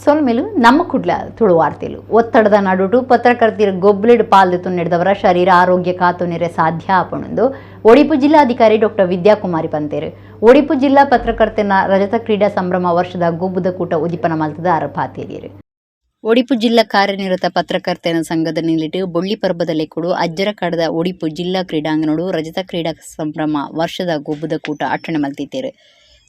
ಸೊಲ್ಮೆಲು ನಮ್ಮ ಕುಡ್ಲ ತುಳು ವಾರ್ತೆಲು ಒತ್ತಡದ ನಡುಟು ಪತ್ರಕರ್ತರ ಗೊಬ್ಬಲಿಡ್ ಪಾಲ್ದು ನಡೆದವರ ಶರೀರ ಆರೋಗ್ಯ ಕಾತುನೆರೆ ಸಾಧ್ಯ ಆಪಣಂದು ಒಡಿಪು ಜಿಲ್ಲಾಧಿಕಾರಿ ಡಾಕ್ಟರ್ ವಿದ್ಯಾಕುಮಾರಿ ಪಂತೇರು ಒಡಿಪು ಜಿಲ್ಲಾ ಪತ್ರಕರ್ತರ ರಜತ ಕ್ರೀಡಾ ಸಂಭ್ರಮ ವರ್ಷದ ಗುಬ್ಬುದ ಕೂಟ ಉದಿಪನ ಮಲ್ತದ ಅರಪಾತೇರಿಯರು ಒಡಿಪು ಜಿಲ್ಲಾ ಕಾರ್ಯನಿರತ ಪತ್ರಕರ್ತರ ಸಂಘದ ನಿಲಿಟ್ಟು ಬೊಳ್ಳಿ ಪರ್ಬದಲ್ಲಿ ಕೂಡ ಅಜ್ಜರ ಕಡದ ಒಡಿಪು ಜಿಲ್ಲಾ ಕ್ರೀಡಾಂಗಣಡು ರಜತ ಕ್ರೀಡಾ ಸಂಭ್ರಮ ವರ್ಷದ ಗುಬ್ಬುದ ಕೂಟ ಅಟ್ಟಣೆ ಮಲ್ತಿದ್ದೇರು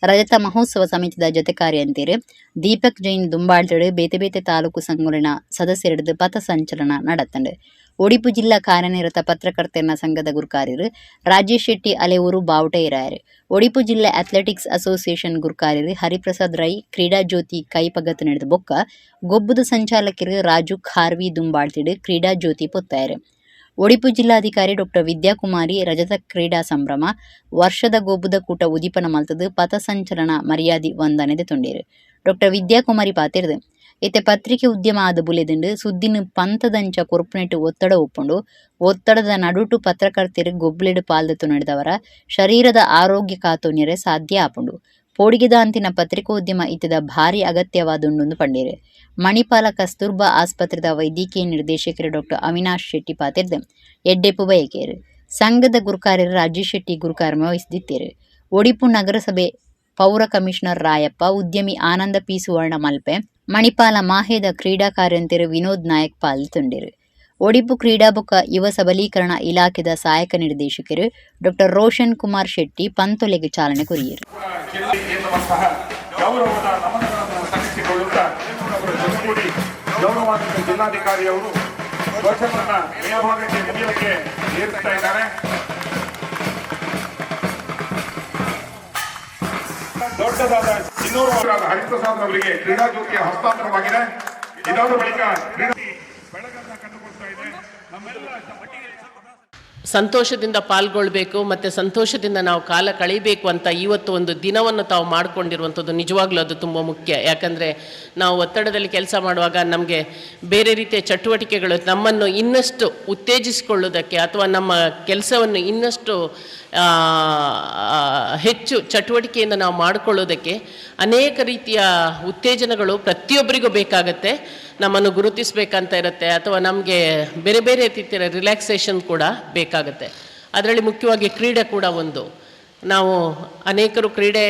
ರಜತ ಮಹೋತ್ಸವ ಸಮಿತಿದ ಜೊತೆ ಕಾರ್ಯಂತೀರು ದೀಪಕ್ ಜೈನ್ ದುಂಬಾಳ್ತಡು ಬೇತೆ ಬೇತೆ ತಾಲೂಕು ಸಂಘಗಳ ಸದಸ್ಯರದು ಪಥ ಸಂಚಲನ ನಡೆತಂಡು ಒಡಿಪು ಜಿಲ್ಲಾ ಕಾರ್ಯನಿರತ ಪತ್ರಕರ್ತರ ಸಂಘದ ಗುರುಕಾರ್ಯರು ರಾಜೇಶ್ ಶೆಟ್ಟಿ ಅಲೆಯೂರು ಬಾವುಟ ಇರಾಯರು ಒಡಿಪು ಜಿಲ್ಲಾ ಅಥ್ಲೆಟಿಕ್ಸ್ ಅಸೋಸಿಯೇಷನ್ ಗುರುಕಾರ್ಯರು ಹರಿಪ್ರಸಾದ್ ರೈ ಕ್ರೀಡಾ ಜ್ಯೋತಿ ಕೈಪಗತ್ತು ನಡೆದ ಬೊಕ್ಕ ಗೊಬ್ಬುದ ಸಂಚಾಲಕರು ರಾಜು ಖಾರ್ವಿ ದುಂಬಾಳ್ತಿಡು ಕ್ರೀಡಾ ಜ್ಯೋತಿ ಪೊತ್ತಾಯರು ಒಡಿಪು ಜಿಲ್ಲಾಧಿಕಾರಿ ಡಾಕ್ಟರ್ ವಿದ್ಯಾಕುಮಾರಿ ರಜತ ಕ್ರೀಡಾ ಸಂಭ್ರಮ ವರ್ಷದ ಗೊಬ್ಬುದ ಕೂಟ ಉದಿಪನ ಮಲ್ತದು ಪಥ ಸಂಚಲನ ಮರ್ಯಾದೆ ವಂದನೆದೆ ತೊಂಡೇರು ಡಾಕ್ಟರ್ ವಿದ್ಯಾಕುಮಾರಿ ಪಾತಿರ್ದು ಇತ್ತೆ ಪತ್ರಿಕೆ ಉದ್ಯಮ ಆದ ಬುಲೆದಿಂಡು ಸುದ್ದಿನ ಪಂಥದಂಚ ಕೊರ್ಪುನೆಟ್ಟು ಒತ್ತಡ ಒಪ್ಪುಂಡು ಒತ್ತಡದ ನಡುಟು ಪತ್ರಕರ್ತರ ಗೊಬ್ಬಲಿಡು ಪಾಲ್ದತ್ತು ನಡೆದವರ ಶರೀರದ ಆರೋಗ್ಯ ಕಾತೋನ್ಯರೆ ಸಾಧ್ಯ ಆಪುಂಡು ಪೋಡಿಗೆದಾಂತಿನ ಪತ್ರಿಕೋದ್ಯಮ ಇತ್ತದ ಭಾರಿ ಅಗತ್ಯವಾದುಂಡು ಪಂಡೇರು ಮಣಿಪಾಲ ಕಸ್ತೂರ್ಬಾ ಆಸ್ಪತ್ರೆದ ವೈದ್ಯಕೀಯ ನಿರ್ದೇಶಕರು ಡಾಕ್ಟರ್ ಅವಿನಾಶ್ ಶೆಟ್ಟಿ ಪಾತಿರ್ದು ಎಡ್ಡೆಪ್ಪು ಬಯಕೇರು ಸಂಘದ ಗುರುಕಾರ್ಯರು ರಾಜೇಶ್ ಶೆಟ್ಟಿ ಗುರುಕಾರ್ಯ ವಹಿಸಿದ್ದೇರು ಒಡಿಪು ನಗರಸಭೆ ಪೌರ ಕಮಿಷನರ್ ರಾಯಪ್ಪ ಉದ್ಯಮಿ ಆನಂದ ಪಿ ಸುವರ್ಣ ಮಲ್ಪೆ ಮಣಿಪಾಲ ಮಾಹೆದ ಕ್ರೀಡಾ ಕಾರ್ಯಂತರು ವಿನೋದ್ ನಾಯಕ್ ಪಾಲ್ಗೊಂಡಿರು ಒಡಿಪು ಕ್ರೀಡಾ ಬೊಕ್ಕ ಯುವ ಸಬಲೀಕರಣ ಇಲಾಖೆದ ಸಹಾಯಕ ನಿರ್ದೇಶಕರು ಡಾಕ್ಟರ್ ರೋಷನ್ ಕುಮಾರ್ ಶೆಟ್ಟಿ ಪಂತೊಲೆಗೆ ಚಾಲನೆ ಕೊರಿಯರು ದೊಡ್ಡದಾದ 200 ವರ್ಷದ ಹರಿಪ್ರಸಾದ್ ಅವರಿಗೆ ಕ್ರೀಡಾ ಜ್ಯೋತಿಯ ಹಸ್ತಾಂತರವಾಗಿದೆ. ಇದಾದ ಬಳಿಕ ಬೆಳಗನ್ನ ಕಂಡುಕೊಳ್ತಾ ಇದೆ. ನಮ್ಮೆಲ್ಲ ಸಂತೋಷದಿಂದ ಪಾಲ್ಗೊಳ್ಬೇಕು ಮತ್ತು ಸಂತೋಷದಿಂದ ನಾವು ಕಾಲ ಕಳೀಬೇಕು ಅಂತ ಇವತ್ತು ಒಂದು ದಿನವನ್ನು ತಾವು ಮಾಡಿಕೊಂಡಿರುವಂಥದ್ದು ನಿಜವಾಗ್ಲೂ ಅದು ತುಂಬ ಮುಖ್ಯ. ಯಾಕಂದರೆ ನಾವು ಒತ್ತಡದಲ್ಲಿ ಕೆಲಸ ಮಾಡುವಾಗ ನಮಗೆ ಬೇರೆ ರೀತಿಯ ಚಟುವಟಿಕೆಗಳು ನಮ್ಮನ್ನು ಇನ್ನಷ್ಟು ಉತ್ತೇಜಿಸಿಕೊಳ್ಳೋದಕ್ಕೆ ಅಥವಾ ನಮ್ಮ ಕೆಲಸವನ್ನು ಇನ್ನಷ್ಟು ಹೆಚ್ಚು ಚಟುವಟಿಕೆಯಿಂದ ನಾವು ಮಾಡಿಕೊಳ್ಳೋದಕ್ಕೆ ಅನೇಕ ರೀತಿಯ ಉತ್ತೇಜನಗಳು ಪ್ರತಿಯೊಬ್ಬರಿಗೂ ಬೇಕಾಗತ್ತೆ. ನಮ್ಮನ್ನು ಗುರುತಿಸಬೇಕಂತ ಇರುತ್ತೆ ಅಥವಾ ನಮಗೆ ಬೇರೆ ಬೇರೆ ರೀತಿಯ ರಿಲ್ಯಾಕ್ಸೇಷನ್ ಕೂಡ ಬೇಕಾಗುತ್ತೆ. ಅದರಲ್ಲಿ ಮುಖ್ಯವಾಗಿ ಕ್ರೀಡೆ ಕೂಡ ಒಂದು. ನಾವು ಅನೇಕರು ಕ್ರೀಡೆ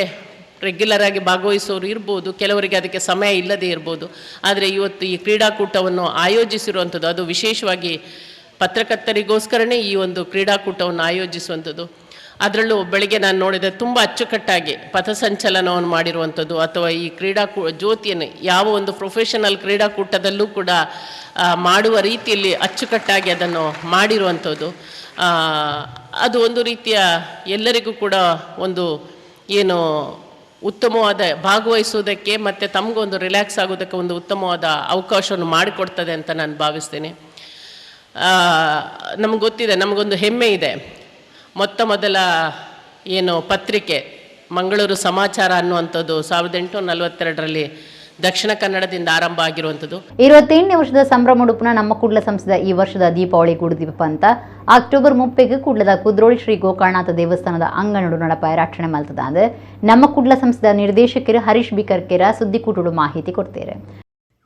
ರೆಗ್ಯುಲರಾಗಿ ಭಾಗವಹಿಸೋರು ಇರ್ಬೋದು, ಕೆಲವರಿಗೆ ಅದಕ್ಕೆ ಸಮಯ ಇಲ್ಲದೇ ಇರ್ಬೋದು. ಆದರೆ ಇವತ್ತು ಈ ಕ್ರೀಡಾಕೂಟವನ್ನು ಆಯೋಜಿಸಿರುವಂಥದ್ದು ಅದು ವಿಶೇಷವಾಗಿ ಪತ್ರಕರ್ತರಿಗೋಸ್ಕರನೇ ಈ ಒಂದು ಕ್ರೀಡಾಕೂಟವನ್ನು ಆಯೋಜಿಸುವಂಥದ್ದು. ಅದರಲ್ಲೂ ಬೆಳಗ್ಗೆ ನಾನು ನೋಡಿದೆ ತುಂಬ ಅಚ್ಚುಕಟ್ಟಾಗಿ ಪಥಸಂಚಲನವನ್ನು ಮಾಡಿರುವಂಥದ್ದು ಅಥವಾ ಈ ಜ್ಯೋತಿಯನ್ನು ಯಾವ ಒಂದು ಪ್ರೊಫೆಷನಲ್ ಕ್ರೀಡಾಕೂಟದಲ್ಲೂ ಕೂಡ ಮಾಡುವ ರೀತಿಯಲ್ಲಿ ಅಚ್ಚುಕಟ್ಟಾಗಿ ಅದನ್ನು ಮಾಡಿರುವಂಥದ್ದು. ಅದು ಒಂದು ರೀತಿಯ ಎಲ್ಲರಿಗೂ ಕೂಡ ಒಂದು ಏನು ಉತ್ತಮವಾದ ಭಾಗವಹಿಸುವುದಕ್ಕೆ ಮತ್ತು ತಮಗೊಂದು ರಿಲ್ಯಾಕ್ಸ್ ಆಗೋದಕ್ಕೆ ಒಂದು ಉತ್ತಮವಾದ ಅವಕಾಶವನ್ನು ಮಾಡಿಕೊಡ್ತದೆ ಅಂತ ನಾನು ಭಾವಿಸ್ತೀನಿ. ನಮಗೆ ಗೊತ್ತಿದೆ, ನಮಗೊಂದು ಹೆಮ್ಮೆ ಇದೆ. ಮೊತ್ತ ಮೊದಲ ಏನು ಪತ್ರಿಕೆ ಮಂಗಳೂರು ಸಮಾಚಾರ ಅನ್ನುವಂಥದ್ದು 1842ರಲ್ಲಿ ದಕ್ಷಿಣ ಕನ್ನಡದಿಂದ ಆರಂಭ ಆಗಿರುವಂಥದ್ದು. 28ನೇ ವರ್ಷದ ಸಂಭ್ರಮ ಉಡುಪುನ ನಮ್ಮ ಕುಡ್ಲ ಸಂಸ್ಥೆದ ಈ ವರ್ಷದ ದೀಪಾವಳಿ ಗುಡುದೀಪ ಅಂತ ಅಕ್ಟೋಬರ್ 30ಗೆ ಕುಡ್ಲದ ಕುದ್ರೋಳಿ ಶ್ರೀ ಗೋಕರ್ಣನಾಥ ದೇವಸ್ಥಾನದ ಅಂಗನಡು ನಡಪಾಯ ರಕ್ಷಣೆ ಮಲ್ತದ ಅಂದ್ರೆ ನಮ್ಮ ಕುಡ್ಲ ಸಂಸ್ಥೆದ ನಿರ್ದೇಶಕರು ಹರೀಶ್ ಬಿ ಕರ್ಕೆರ ಸುದ್ದಿ ಕೂಟುಡು ಮಾಹಿತಿ ಕೊಡ್ತಾರೆ.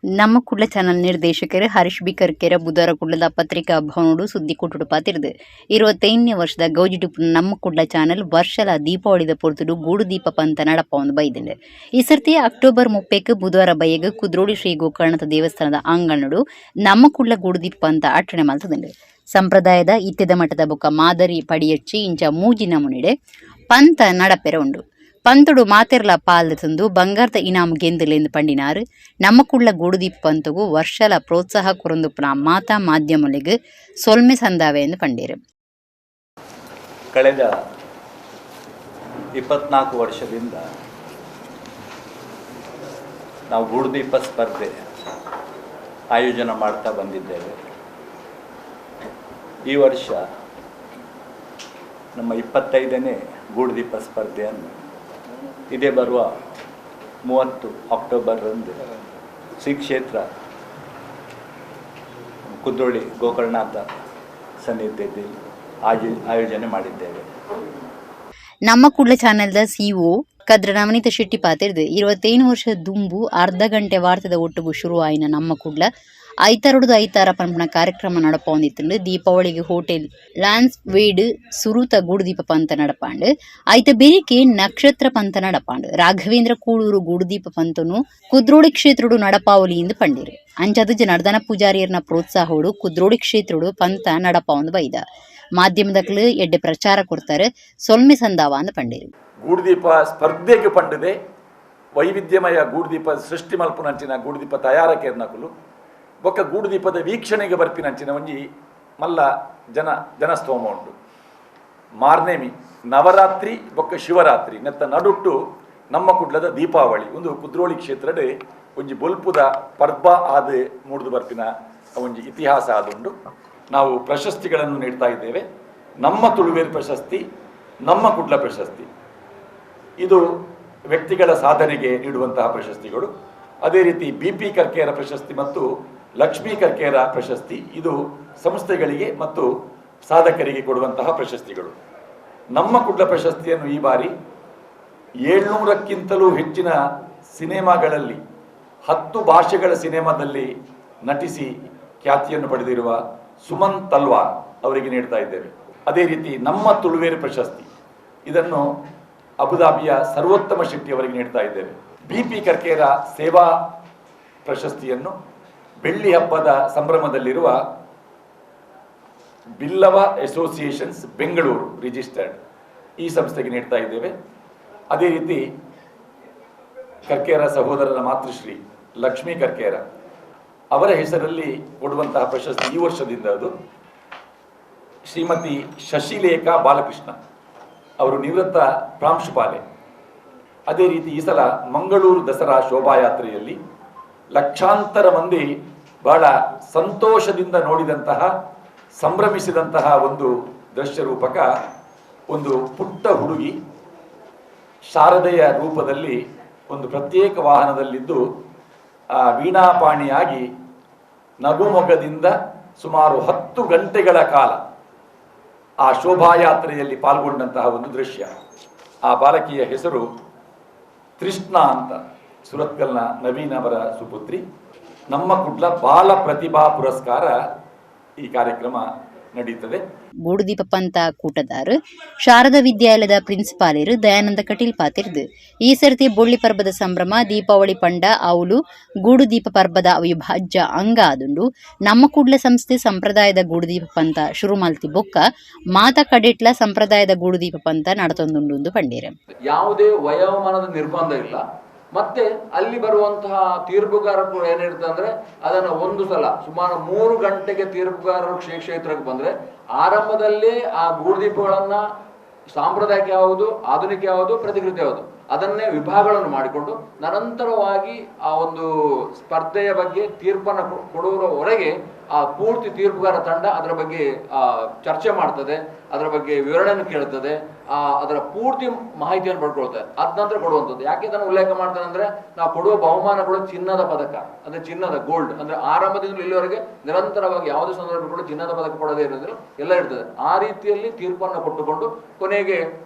ನಮ್ಮ ಕುಡ್ಲ ಚಾನಲ್ ನಿರ್ದೇಶಕರು ಹರೀಶ್ ಬಿ ಕರ್ಕೆರ ಬುಧವಾರ ಕುಡ್ಲದ ಪತ್ರಿಕಾ ಭವನಡು ಸುದ್ದಿ ಕೂಟುಡು ಪಾತಿರ್ದು 28ನೇ ವರ್ಷದ ಗೌಜಿಡುಪು ನಮ್ಮ ಕುಡ್ಲ ಚಾನಲ್ ವರ್ಷದ ದೀಪಾವಳಿದ ಪೊರ್ತುಡು ಗೂಡು ದೀಪ ಪಂತ ನಡಪವನ್ನು ಬೈದಿಂಡು. ಈ ಸರ್ತಿ ಅಕ್ಟೋಬರ್ 30ಕ್ಕೆ ಬುಧವಾರ ಬೈಯಗ ಕುದ್ರೋಳಿ ಶ್ರೀ ಗೋಕರ್ಣನಾಥ ದೇವಸ್ಥಾನದ ಅಂಗನಡು ನಮ್ಮ ಕುಡ್ಲ ಗೂಡು ದೀಪ ಪಂತ ಅಟ್ಟಣೆ ಮಲ್ತದಿಂಡು. ಸಂಪ್ರದಾಯದ ಇತ್ಯದ ಮಠದ ಬೊಕ್ಕ ಮಾದರಿ ಪಡಿಯಚ್ಚಿ ಇಂಚ ಮೂಜಿನ ಮುನಿಡೆ ಪಂತ ನಡಪೆರ ಉಂಡು. ಪಂತುಡು ಮಾತೆರ್ಲ ಪಾಲ್ದು ತಂದು ಬಂಗಾರದ ಇನಾಮು ಗೆಂದಲೆಂದು ಪಂಡಿನಾರು ನಮ್ಮ ಕುಳ್ಳ ಗೂಡುದೀಪ ಪಂತಗೂ ವರ್ಷಲ ಪ್ರೋತ್ಸಾಹ ಕೊರೊಂದುಪ್ಪನ ಮಾತಾ ಮಾಧ್ಯಮಲೆಗೆ ಸೊಲ್ಮೆ ಸಂದಾವೆ ಎಂದು ಪಂಡೇರು. ಕಳೆದ 24 ವರ್ಷದಿಂದ ನಾವು ಗೂಡುದೀಪ ಸ್ಪರ್ಧೆ ಆಯೋಜನೆ ಮಾಡ್ತಾ ಬಂದಿದ್ದೇವೆ. ಈ ವರ್ಷ ನಮ್ಮ 25ನೇ ಗೂಡುದೀಪ ಸ್ಪರ್ಧೆಯನ್ನು ಇದೇ ಬರುವ 30 ಅಕ್ಟೋಬರ್ರಂದು ಶ್ರೀ ಕ್ಷೇತ್ರ ಕುದ್ರೋಳಿ ಗೋಕರ್ಣನಾಥ ಸನ್ನಿಧಿಯಲ್ಲಿ ಆಯೋಜನೆ ಮಾಡಿದ್ದೇವೆ. ನಮ್ಮ ಕುಡ್ಲ ಚಾನೆಲ್ದ ಸಿಒ ಕದ್ರ ನವನೀತ ಶೆಟ್ಟಿ ಪಾತಿರ್ದು 21 ವರ್ಷ ದುಂಬು ಅರ್ಧ ಗಂಟೆ ವಾರ್ತದ ಒಟ್ಟುಗು ಶುರು ಆಯ್ನ ನಮ್ಮ ಕುಡ್ಲ ಐತಾರೊಡದು ಐತಾರ ಪಂಪನ ಕಾರ್ಯಕ್ರಮ ನಡಪೊಂದಿತ್ತಂಡು ದೀಪಾವಳಿಗೆ ಹೋಟೆಲ್ ಲಾನ್ಸ್ ವೇಡ್ ಸುರುತ ಗೂಡುದೀಪ ಪಂತ ನಡಪಾಂಡು ಐತ ಬೆರಿಕೆ ನಕ್ಷತ್ರ ಪಂತ ನಡಪಾಂಡು ರಾಘವೇಂದ್ರ ಕೂಳೂರು ಗೂಡುದೀಪ ಪಂತನು ಕುದ್ರೋಳಿ ಕ್ಷೇತ್ರಡು ನಡಪಾವಲಿ ಎಂದು ಪಂಡಿರು ಅಂಚದು ನರ್ದನ ಪೂಜಾರಿಯರ್ನ ಪ್ರೋತ್ಸಾಹೋಡು ಕುದ್ರೋಳಿ ಕ್ಷೇತ್ರಡು ಪಂತ ನಡಪಾವಂದು ಬೈದ ಮಾಧ್ಯಮದಕ್ಲು ಎಡ್ಡೆ ಪ್ರಚಾರ ಕೊಡ್ತಾರೆ ಸೊಲ್ಮೆ ಸಂದಾವ ಅಂದ ಪಂಡಿರು ಗೂಡುದೀಪ ಸ್ಪರ್ಧೆಗೆ ಪಂಡದೆ ವೈವಿಧ್ಯಮಯ ಗೂಡುದೀಪ ಸೃಷ್ಟಿ ಮಲ್ಪುನಂಚಿನ ಗೂಡುದೀಪ ತಯಾರಕೇರ್ನಕುಲು ಬೊಕ್ಕ ಗೂಡುದೀಪದ ವೀಕ್ಷಣೆಗೆ ಬರ್ಪಿನಂಚಿನ ಒಂಜಿ ಮಲ್ಲ ಜನಸ್ತೋಮ ಉಂಟು ಮಾರ್ನೇಮಿ ನವರಾತ್ರಿ ಬೊಕ್ಕ ಶಿವರಾತ್ರಿ ನೆತ್ತ ನಡುಟ್ಟು ನಮ್ಮ ಕುಡ್ಲದ ದೀಪಾವಳಿ ಒಂದು ಕುದ್ರೋಳಿ ಕ್ಷೇತ್ರಡೆ ಒಂಜಿ ಬೊಲ್ಪುದ ಪರ್ಬ ಆದ ಮೂಡ್ದು ಬರ್ಪಿನ ಒಂಜಿ ಇತಿಹಾಸ ಆದುಂಡು ನಾವು ಪ್ರಶಸ್ತಿಗಳನ್ನು ನೀಡ್ತಾ ಇದ್ದೇವೆ. ನಮ್ಮ ತುಳುವೇರು ಪ್ರಶಸ್ತಿ, ನಮ್ಮ ಕುಡ್ಲ ಪ್ರಶಸ್ತಿ, ಇದು ವ್ಯಕ್ತಿಗಳ ಸಾಧನೆಗೆ ನೀಡುವಂತಹ ಪ್ರಶಸ್ತಿಗಳು. ಅದೇ ರೀತಿ BP ಕರ್ಕೇರ ಪ್ರಶಸ್ತಿ ಮತ್ತು ಲಕ್ಷ್ಮೀ ಕರ್ಕೇರ ಪ್ರಶಸ್ತಿ, ಇದು ಸಂಸ್ಥೆಗಳಿಗೆ ಮತ್ತು ಸಾಧಕರಿಗೆ ಕೊಡುವಂತಹ ಪ್ರಶಸ್ತಿಗಳು. ನಮ್ಮ ಕುಡ್ಲ ಪ್ರಶಸ್ತಿಯನ್ನು ಈ ಬಾರಿ 700ಕ್ಕಿಂತಲೂ ಹೆಚ್ಚಿನ ಸಿನಿಮಾಗಳಲ್ಲಿ 10 ಭಾಷೆಗಳ ಸಿನಿಮಾದಲ್ಲಿ ನಟಿಸಿ ಖ್ಯಾತಿಯನ್ನು ಪಡೆದಿರುವ ಸುಮನ್ ತಲ್ವಾರ್ ಅವರಿಗೆ ನೀಡ್ತಾ ಇದ್ದೇವೆ. ಅದೇ ರೀತಿ ನಮ್ಮ ತುಳುವೇರು ಪ್ರಶಸ್ತಿ, ಇದನ್ನು ಅಬುದಾಬಿಯ ಸರ್ವೋತ್ತಮ ಶೆಟ್ಟಿ ಅವರಿಗೆ ನೀಡ್ತಾ ಇದ್ದೇವೆ. BP ಕರ್ಕೇರ ಸೇವಾ ಪ್ರಶಸ್ತಿಯನ್ನು ಬೆಳ್ಳಿ ಹಬ್ಬದ ಸಂಭ್ರಮದಲ್ಲಿರುವ ಬಿಲ್ಲವ ಅಸೋಸಿಯೇಷನ್ಸ್ ಬೆಂಗಳೂರು ರಿಜಿಸ್ಟರ್ಡ್ ಈ ಸಂಸ್ಥೆಗೆ ನೀಡ್ತಾ ಇದ್ದೇವೆ. ಅದೇ ರೀತಿ ಕರ್ಕೇರ ಸಹೋದರರ ಮಾತೃಶ್ರೀ ಲಕ್ಷ್ಮೀ ಕರ್ಕೇರ ಅವರ ಹೆಸರಲ್ಲಿ ಕೊಡುವಂತಹ ಪ್ರಶಸ್ತಿ ಈ ವರ್ಷದಿಂದ ಅದು ಶ್ರೀಮತಿ ಶಶಿಲೇಖಾ ಬಾಲಕೃಷ್ಣ ಅವರು ನಿವೃತ್ತ ಪ್ರಾಂಶುಪಾಲೆ. ಅದೇ ರೀತಿ ಈ ಸಲ ಮಂಗಳೂರು ದಸರಾ ಶೋಭಾಯಾತ್ರೆಯಲ್ಲಿ ಲಕ್ಷಾಂತರ ಮಂದಿ ಬಹಳ ಸಂತೋಷದಿಂದ ನೋಡಿದಂತಹ ಸಂಭ್ರಮಿಸಿದಂತಹ ಒಂದು ದೃಶ್ಯ ರೂಪಕ ಒಂದು ಪುಟ್ಟ ಹುಡುಗಿ ಶಾರದೆಯ ರೂಪದಲ್ಲಿ ಒಂದು ಪ್ರತ್ಯೇಕ ವಾಹನದಲ್ಲಿದ್ದು ವೀಣಾಪಾಣಿಯಾಗಿ ನಗುಮೊಗದಿಂದ ಸುಮಾರು 10 ಗಂಟೆಗಳ ಕಾಲ ಆ ಶೋಭಾಯಾತ್ರೆಯಲ್ಲಿ ಪಾಲ್ಗೊಂಡಂತಹ ಒಂದು ದೃಶ್ಯ. ಆ ಬಾಲಕಿಯ ಹೆಸರು ತೃಷ್ಣಾ ಅಂತ, ಸುರತ್ಕಲ್ನ ನವೀನ್ ಅವರ ಸುಪುತ್ರಿ. ನಮ್ಮ ಕುಡ್ಲ ಬಾಲ ಪ್ರತಿಭಾ ಪುರಸ್ಕಾರ ಈ ಕಾರ್ಯಕ್ರಮ ನಡೀತದೆ. ಗೂಡುದೀಪ ಪಂತ ಕೂಟದಾರು ಶಾರದಾ ವಿದ್ಯಾಲಯದ ಪ್ರಿನ್ಸಿಪಾಲರು ದಯಾನಂದ ಕಟೀಲ್ ಪಾತಿರ್ದು ಈ ಸರ್ತಿ ಬೊಳ್ಳಿ ಪರ್ಬದ ಸಂಭ್ರಮ ದೀಪಾವಳಿ ಪಂಡ ಅವಳು ಗೂಡುದೀಪ ಪರ್ಬದ ಅವಿಭಾಜ್ಯ ಅಂಗ ಆದುಂಡು ನಮ್ಮ ಕುಡ್ಲ ಸಂಸ್ಥೆ ಸಂಪ್ರದಾಯದ ಗೂಡುದೀಪ ಪಂತ ಶುರು ಮಲ್ತಿ ಬೊಕ್ಕ ಮಾತಾ ಕಡೆಟ್ಲ ಸಂಪ್ರದಾಯದ ಗೂಡುದೀಪ ಪಂತ ನಡತೊಂದುಂಡು ಪಂಡೀರ. ಯಾವುದೇ ವಯೋಮಾನದ ನಿರ್ಬಂಧ ಇಲ್ಲ. ಮತ್ತೆ ಅಲ್ಲಿ ಬರುವಂತಹ ತೀರ್ಪುಗಾರರು ಏನಿರುತ್ತೆ ಅಂದ್ರೆ ಅದನ್ನ ಒಂದು ಸಲ ಸುಮಾರು 3 ಗಂಟೆಗೆ ತೀರ್ಪುಗಾರರು ಕ್ಷೇತ್ರಕ್ಕೆ ಬಂದ್ರೆ ಆರಂಭದಲ್ಲೇ ಆ ಗೂಡುದೀಪಗಳನ್ನ ಸಾಂಪ್ರದಾಯಿಕ ಯಾವುದು, ಆಧುನಿಕ ಯಾವುದು, ಪ್ರತಿಕೃತಿ ಯಾವುದು ಅದನ್ನೇ ವಿಭಾಗಗಳನ್ನು ಮಾಡಿಕೊಂಡು ನಂತರವಾಗಿ ಆ ಒಂದು ಸ್ಪರ್ಧೆಯ ಬಗ್ಗೆ ತೀರ್ಪನ್ನು ಕೊಡುವವರೆಗೆ ಆ ಪೂರ್ತಿ ತೀರ್ಪುಗಾರ ತಂಡ ಅದರ ಬಗ್ಗೆ ಚರ್ಚೆ ಮಾಡ್ತದೆ, ಅದರ ಬಗ್ಗೆ ವಿವರಣೆಯನ್ನು ಕೇಳ್ತದೆ, ಅದರ ಪೂರ್ತಿ ಮಾಹಿತಿಯನ್ನು ಪಡ್ಕೊಳ್ತದೆ. ಅದ ನಂತರ ಕೊಡುವಂಥದ್ದು. ಯಾಕೆ ಇದನ್ನು ಉಲ್ಲೇಖ ಮಾಡ್ತಾನೆ ಅಂದ್ರೆ ನಾವು ಕೊಡುವ ಬಹುಮಾನಗಳು ಚಿನ್ನದ ಪದಕ ಅಂದ್ರೆ ಚಿನ್ನದ ಗೋಲ್ಡ್ ಅಂದ್ರೆ ಆರಂಭದಿಂದ ಇಲ್ಲಿವರೆಗೆ ನಿರಂತರವಾಗಿ ಯಾವುದೇ ಸಂದರ್ಭಗಳು ಚಿನ್ನದ ಪದಕ ಕೊಡದೇ ಇರೋದು ಎಲ್ಲ ಇರ್ತದೆ. ಆ ರೀತಿಯಲ್ಲಿ ತೀರ್ಪನ್ನು ಕೊಟ್ಟುಕೊಂಡು ಕೊನೆಗೆ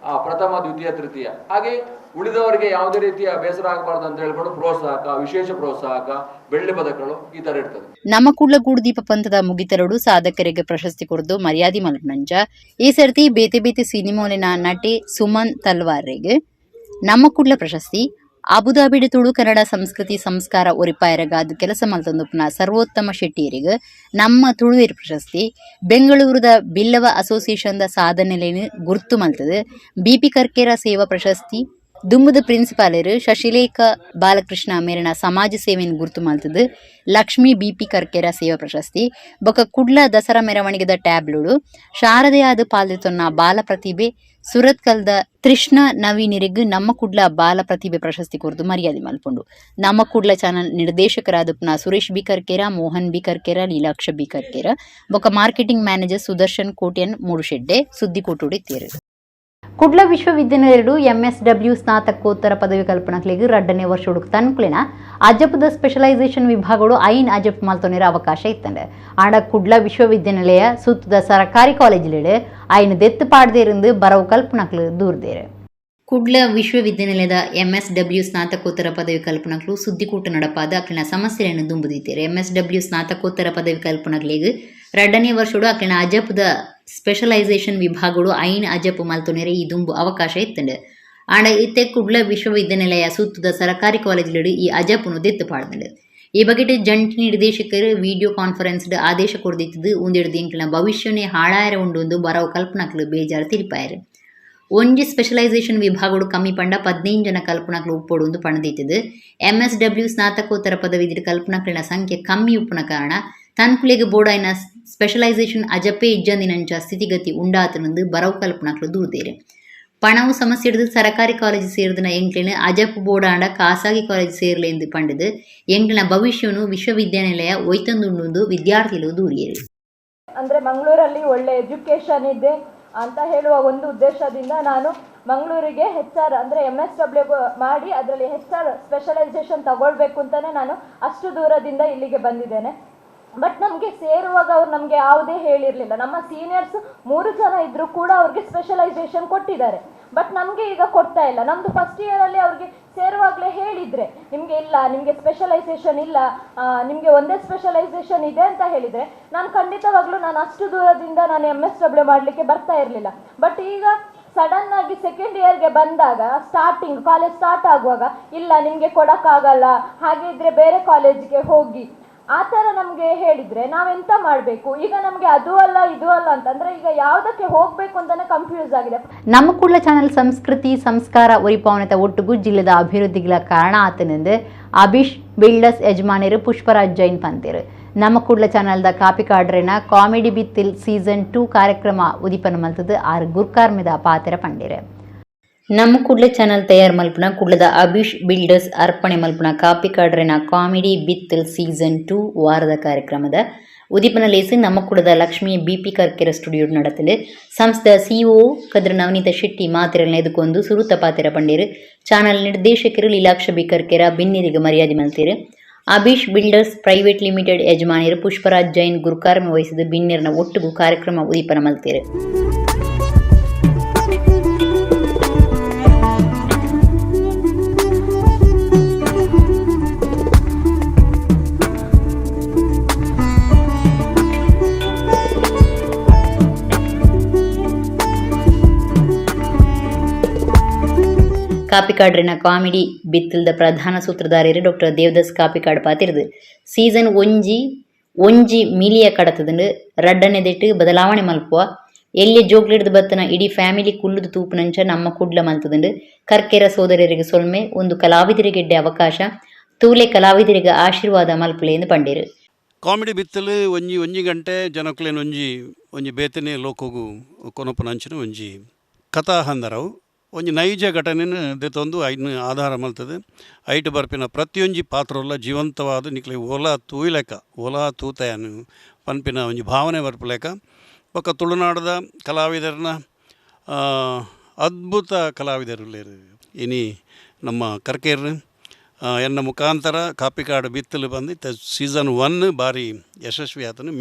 ಪ್ರಥಮ, ದ್ವಿತೀಯ, ತೃತೀಯ ಹಾಗೆ ಉಳಿದವರಿಗೆ ಯಾವುದೇ ರೀತಿಯ ಬೇಸರ ಆಗಬಾರ್ದು ಅಂತ ಹೇಳ್ಕೊಂಡು ಪ್ರೋತ್ಸಾಹಕ, ವಿಶೇಷ ಪ್ರೋತ್ಸಾಹಕ, ಬೆಳ್ಳಿ ಪದಕಗಳು ಈ ತರ ಇರ್ತದೆ. ನಮ್ಮ ಕುಡ್ಲ ಗೂಡುದೀಪ ಪಂತದ ಮುಗಿತರಡು ಸಾಧಕರಿಗೆ ಪ್ರಶಸ್ತಿ ಕೊರದು ಮರ್ಯಾದೆ ಮಲ್ಪನಂಜ ಈ ಸರ್ತಿ ಬೇತೆ ಬೇತೆ ಸಿನಿಮೋಲಿನ ನಟಿ ಸುಮನ್ ತಲ್ವಾರ್ಗೆ ನಮ್ಮ ಕುಡ್ಲ ಪ್ರಶಸ್ತಿ, ಅಬುದಾಬಿಡ್ ತುಳು ಕನ್ನಡ ಸಂಸ್ಕೃತಿ ಸಂಸ್ಕಾರ ಒರಿಪಾಯರಗಾದು ಕೆಲಸ ಮಲ್ತೊಂದುಪ್ನ ಸರ್ವೋತ್ತಮ ಶೆಟ್ಟಿಯರಿಗೆ ನಮ್ಮ ತುಳುವೇರು ಪ್ರಶಸ್ತಿ, ಬೆಂಗಳೂರದ ಬಿಲ್ಲವ ಅಸೋಸಿಯೇಷನ್ದ ಸಾಧನೆಲೇನು ಗುರ್ತು ಮಲ್ತದೆ BP ಕರ್ಕೇರ ಸೇವಾ ಪ್ರಶಸ್ತಿ, ದುಂಬುದ ಪ್ರಿನ್ಸಿಪಾಲರು ಶಶಿಲೇಖಾ ಬಾಲಕೃಷ್ಣ ಮೇರನ ಸಮಾಜ ಸೇವೆಯನ್ನು ಗುರ್ತು ಮಲ್ತದು ಲಕ್ಷ್ಮೀ BP ಕರ್ಕೇರ ಸೇವಾ ಪ್ರಶಸ್ತಿ, ಬೊಕ ಕುಡ್ಲ ದಸರಾ ಮೆರವಣಿಗೆದ ಟ್ಯಾಬ್ಲುಡು ಶಾರದೆಯಾದ ಪಾಲ್ದಿತೊನ್ನ ಬಾಲ ಪ್ರತಿಭೆ ಸುರತ್ಕಲ್ದ ತೃಷ್ಣ ನವೀನಿರಿಗ್ ನಮ್ಮ ಕುಡ್ಲ ಬಾಲ ಪ್ರತಿಭೆ ಪ್ರಶಸ್ತಿ ಕೊರ್ದು ಮರ್ಯಾದೆ ಮಲ್ಪುಂಡು. ನಮ್ಮ ಕುಡ್ಲ ಚಾನಲ್ ನಿರ್ದೇಶಕರಾದ Suresh B Karkera, Mohan B Karkera, Leelaksha B Karkera, ಬೊಕ ಮಾರ್ಕೆಟಿಂಗ್ ಮ್ಯಾನೇಜರ್ ಸುದರ್ಶನ್ ಕೋಟ್ಯನ್ ಮೂಡುಶೆಡ್ಡೆ ಸುದ್ದಿ ಕೊಟ್ಟುಡಿತ್ತೇರು. ಕುಡ್ಲ ವಿಶ್ವವಿದ್ಯಾನಿಲಯಡು MSW ಸ್ನಾತಕೋತ್ತರ ಪದವಿ ಕಲ್ಪನಕ್ಲೆಗ್ 2ನೇ ವರ್ಷ ತನ್ಕುಲಿನ ಅಜಪದ ಸ್ಪೆಷಲೈಸೇಷನ್ ವಿಭಾಗಗಳು ಐನ್ ಅಜಪ್ ಮಲ್ತೊನೆರ ಅವಕಾಶ ಇತ್ತಂಡೆ ಆಂಡ ಕುಡ್ಲ ವಿಶ್ವವಿದ್ಯಾನಿಲಯ ಸುತ್ತದ ಸರ್ಕಾರಿ ಕಾಲೇಜಿಲೆಡು ಐನ್ ದೆತ್ತು ಪಾಡ್ದೇ ಇருந்து ಬರವು ಕಲ್ಪನಕ್ಲು ದೂರ್ದೇರು. ಕುಡ್ಲ ವಿಶ್ವವಿದ್ಯಾನಿಲಯದ MSW ಸ್ನಾತಕೋತ್ತರ ಪದವಿ ಕಲ್ಪನಗಳು ಸುದ್ದಿಕೂಟ ನಡಪಾದ ಅಕ್ಲಿನ ಸಮಸ್ಯೆಯನ್ನು ದುಂಬುದಿದ್ದಾರೆ. MSW ಸ್ನಾತಕೋತ್ತರ ಪದವಿ ಕಲ್ಪನಗಳಿಗೆ 2ನೇ ವರ್ಷಡು ಅಕ್ಲಿನ ಅಜಪದ ಸ್ಪೆಷಲೈಸೇಷನ್ ವಿಭಾಗಗಳು ಐನ್ ಅಜಪ್ ಮಲ್ತೊನೆರೆ ಈ ದುಂಬು ಅವಕಾಶ ಇತ್ತಂಡು. ಆಂಡ ಇತ್ತೆ ಕುಡ್ಲ ವಿಶ್ವವಿದ್ಯಾನಿಲಯ ಸುತ್ತದ ಸರ್ಕಾರಿ ಕಾಲೇಜ್ಲಡು ಈ ಅಜಪ್ನು ದೆತ್ತು ಪಾಡ್ದಂಡು. ಈ ಬಗ್ಗೆ ಜಂಟಿ ನಿರ್ದೇಶಕರು ವಿಡಿಯೋ ಕಾನ್ಫರೆನ್ಸ್ ಆದೇಶ ಕೊಡ್ದಿದ್ದು ಒಂದೆರಡು ಎಂಕ್ಲಿನ ಭವಿಷ್ಯನೇ ಹಾಳಾಯರ ಉಂಡು ಬರವು ಕಲ್ಪನಗಳು ಬೇಜಾರು ತಿರುಪಾಯರು. ಒಂಜಿ ಸ್ಪೆಷಲೈಸೇಷನ್ ವಿಭಾಗಗಳು ಕಮ್ಮಿ ಪಂಡ 15 ಜನ ಕಲ್ಪನಗಳು ಉಪ್ಪೊಡು ಪಣದಿತ್ತದು. MSW ಸ್ನಾತಕೋತ್ತರ ಪದವಿದ ಕಲ್ಪನಗಳ ಸಂಖ್ಯೆ ಕಮ್ಮಿ ಉಪ್ಪನ ಕಾರಣ ತನ್ಕುಲೆಗೆ ಬೋಡಾಯಿನ ಸ್ಪೆಷಲೈಸೇಷನ್ ಅಜಪೇ ಇಜ್ಜಂದಿನಂಚ ಸ್ಥಿತಿಗತಿ ಉಂಡಾತನಂದು ಬರವು ಕಲ್ಪನಗಳು ದೂರದೇರು. ಪಣವು ಸಮಸ್ಯೆ ಹಿಡಿದು ಸರ್ಕಾರಿ ಕಾಲೇಜ್ ಸೇರಿದ ಎಂಕ್ಲಿನ ಅಜಪ್ ಬೋಡಾಂಡ ಖಾಸಗಿ ಕಾಲೇಜ್ ಸೇರಲೆ ಎಂದು ಪಂಡದು ಎಂಕ್ಲಿನ ಭವಿಷ್ಯನು ವಿಶ್ವವಿದ್ಯಾನಿಲಯ ಒಯ್ತಂದುಂಡು ವಿದ್ಯಾರ್ಥಿಗಳು ದೂರಿಯರು. ಅಂದರೆ ಮಂಗಳೂರಲ್ಲಿ ಒಳ್ಳೆ ಎಜುಕೇಷನ್ ಇದೆ ಅಂತ ಹೇಳುವ ಒಂದು ಉದ್ದೇಶದಿಂದ ನಾನು ಮಂಗಳೂರಿಗೆ HR ಅಂದರೆ MSW ಮಾಡಿ ಅದರಲ್ಲಿ HR ಸ್ಪೆಷಲೈಸೇಷನ್ ತಗೊಳ್ಬೇಕು ಅಂತಲೇ ನಾನು ಅಷ್ಟು ದೂರದಿಂದ ಇಲ್ಲಿಗೆ ಬಂದಿದ್ದೇನೆ. ಬಟ್ ನಮಗೆ ಸೇರುವಾಗ ಅವ್ರು ನಮಗೆ ಯಾವುದೇ ಹೇಳಿರಲಿಲ್ಲ. ನಮ್ಮ ಸೀನಿಯರ್ಸ್ 3 ಜನ ಇದ್ದರೂ ಕೂಡ ಅವ್ರಿಗೆ ಸ್ಪೆಷಲೈಸೇಷನ್ ಕೊಟ್ಟಿದ್ದಾರೆ. ಬಟ್ ನಮಗೆ ಈಗ ಕೊಡ್ತಾ ಇಲ್ಲ. ನಮ್ಮದು ಫಸ್ಟ್ ಇಯರಲ್ಲಿ ಅವ್ರಿಗೆ ಸೇರುವಾಗಲೇ ಹೇಳಿದರೆ ನಿಮಗೆ ಇಲ್ಲ, ನಿಮಗೆ ಸ್ಪೆಷಲೈಸೇಷನ್ ಇಲ್ಲ, ನಿಮಗೆ ಒಂದೇ ಸ್ಪೆಷಲೈಸೇಷನ್ ಇದೆ ಅಂತ ಹೇಳಿದರೆ ನಾನು ಖಂಡಿತವಾಗ್ಲೂ ನಾನು ಅಷ್ಟು ದೂರದಿಂದ ನಾನು MSW ಮಾಡಲಿಕ್ಕೆ ಬರ್ತಾ ಇರಲಿಲ್ಲ. ಬಟ್ ಈಗ ಸಡನ್ ಆಗಿ ಸೆಕೆಂಡ್ ಇಯರ್ಗೆ ಬಂದಾಗ ಕಾಲೇಜ್ ಸ್ಟಾರ್ಟ್ ಆಗುವಾಗ ಇಲ್ಲ ನಿಮಗೆ ಕೊಡೋಕ್ಕಾಗಲ್ಲ, ಹಾಗೆ ಇದ್ದರೆ ಬೇರೆ ಕಾಲೇಜಿಗೆ ಹೋಗಿ ಆ ಥರ ನಮಗೆ ಹೇಳಿದರೆ ನಾವೆಂತ ಮಾಡಬೇಕು? ಈಗ ನಮಗೆ ಅದು ಅಲ್ಲ ಇದು ಅಲ್ಲ ಅಂತಂದರೆ ಈಗ ಯಾವುದಕ್ಕೆ ಹೋಗಬೇಕು ಅಂತಲೇ ಕನ್ಫ್ಯೂಸ್ ಆಗಿದೆ. ನಮ್ಮ ಕುಡ್ಲ ಚಾನಲ್ ಸಂಸ್ಕೃತಿ ಸಂಸ್ಕಾರ ಒರಿಪಾವನತ ಒಟ್ಟುಗು ಜಿಲ್ಲೆದ ಅಭಿವೃದ್ಧಿಗಳ ಕಾರಣ ಆತನೆಂದು ಅಭಿಷ್ ಬಿಲ್ಡರ್ಸ್ ಯಜಮಾನಿರು ಪುಷ್ಪರಾಜ್ ಜೈನ್ ಪಂತೇರು. ನಮ್ಮ ಕುಡ್ಲ ಚಾನಲ್ದ ಕಾಪಿ ಕಾಡ್ರೆನ ಕಾಮಿಡಿ ಬಿತ್ತಿಲ್ ಸೀಸನ್ 2 ಕಾರ್ಯಕ್ರಮ ಉದಿಪನ ಮಲ್ತದು 6 ಗುರ್ಕಾರ್ಮಿದ ಪಾತೆರ ಪಂಡೇರೆ. ನಮ್ಮ ಕುಡ್ಲ ಚಾನಲ್ ತಯಾರು ಮಲ್ಪನ ಕುಡ್ಲದ ಅಭಿಷ್ ಬಿಲ್ಡರ್ಸ್ ಅರ್ಪಣೆ ಮಲ್ಪನ ಕಾಪಿ ಕಾಡ್ರೆನ ಕಾಮಿಡಿ ಬಿತ್ತಿಲ್ ಸೀಸನ್ 2 ವಾರದ ಕಾರ್ಯಕ್ರಮದ ಉದಿಪನ ಲೇಸಿ ನಮ್ಮ ಕುಡದ ಲಕ್ಷ್ಮಿ BP ಕರ್ಕೆರ ಸ್ಟುಡಿಯೋ ನಡತಲು ಸಂಸ್ಥೆಯ CEO ಕದ್ರ ನವನೀತ ಶೆಟ್ಟಿ ಮಾತೆರಲ್ನ ಎದುಕೊಂದು ಸುರುತ ಪಾತೆರ ಪಂಡೇರು. ಚಾನಲ್ ನಿರ್ದೇಶಕರು ಲೀಲಾಕ್ಷ B ಕರ್ಕೆರ ಬಿನ್ನಿರಿಗೆ ಮರ್ಯಾದೆ ಮಲ್ತೇರು. ಅಭಿಷ್ ಬಿಲ್ಡರ್ಸ್ ಪ್ರೈವೇಟ್ ಲಿಮಿಟೆಡ್ ಯಜಮಾನಿಯರು ಪುಷ್ಪರಾಜ್ ಜೈನ್ ಗುರುಕಾರ್ಮ ವಹಿಸಿದ ಬಿನ್ನಿರನ ಒಟ್ಟಿಗೂ ಕಾರ್ಯಕ್ರಮ ಉದಿಪನ ಮಲ್ತೇರು. ಕಾಪಿಕಾಡ್ರಿನ ಕಾಮಿಡಿ ಬಿತ್ತಲ್ದ ಪ್ರಧಾನ ಸೂತ್ರಧಾರಿಯರು ಡಾಕ್ಟರ್ ದೇವದಾಸ್ ಕಾಪಿಕಾಡ್ ಪಾತಿರ್ದು ಸೀಸನ್ ಒಂಜಿ ಮಿಲಿಯ ಕಡತದಂಡು ರಡ್ಡನೆದೆಟ್ಟು ಬದಲಾವಣೆ ಮಲ್ಪುವ ಎಲ್ಲಿ ಜೋಗ್ಲಿಡ್ದು ಬತ್ತನ ಇಡೀ ಫ್ಯಾಮಿಲಿ ಕುಲ್ಲುದು ತೂಪುನಂಚ ನಮ್ಮ ಕುಡ್ಲ ಮಲ್ತದಂಡು ಕರ್ಕೆರ ಸೋದರರಿಗೆ ಸೊಲ್ಮೆ ಒಂದು ಕಲಾವಿದರಿಗೆಡ್ಡೆ ಅವಕಾಶ ತೂಲೆ ಕಲಾವಿದರಿಗೆ ಆಶೀರ್ವಾದ ಮಲ್ಪಲೆ ಎಂದು ಪಂಡೇರು. ಕಾಮಿಡಿ ಬಿತ್ತಲು ಒಂಜಿ ಗಂಟೆ ಜನಕ್ಕಲೇನು ಒಂಜಿ ಬೇತನೆ ಲೋಕೋಗು ಕೊನಪುನಂಚಿನ ಒಂಜಿ ಕಥಾ ಹಂದರವು ಒಂಜಿ ನೈಜ ಘಟನೆಯನ್ನು ದೆತೊಂದು ಐನ ಆಧಾರ ಮಲ್ತದೆ. ಐಟ್ ಬರ್ಪಿನ ಪ್ರತಿಯೊಂಜಿ ಪಾತ್ರಲ್ಲ ಜೀವಂತವಾದ ನಿಕ್ಲೆ ಒಲ ತೂತಯನು ಪನ್ಪಿನ ಒಂಜಿ ಭಾವನೆ ಬರ್ಪಲೇಕ ಪಕ್ಕ ತುಳುನಾಡದ ಕಲಾವಿದರನ್ನ ಅದ್ಭುತ ಕಲಾವಿದರು ಇನಿ ನಮ್ಮ ಕರ್ಕೇರು ಎನ್ನ ಮುಖಾಂತರ ಕಾಪಿಕಾಡು ಬಿತ್ತಲು ಬಂದು ಸೀಸನ್ 1 ಬಾರಿ ಯಶಸ್ವಿ ಆತನು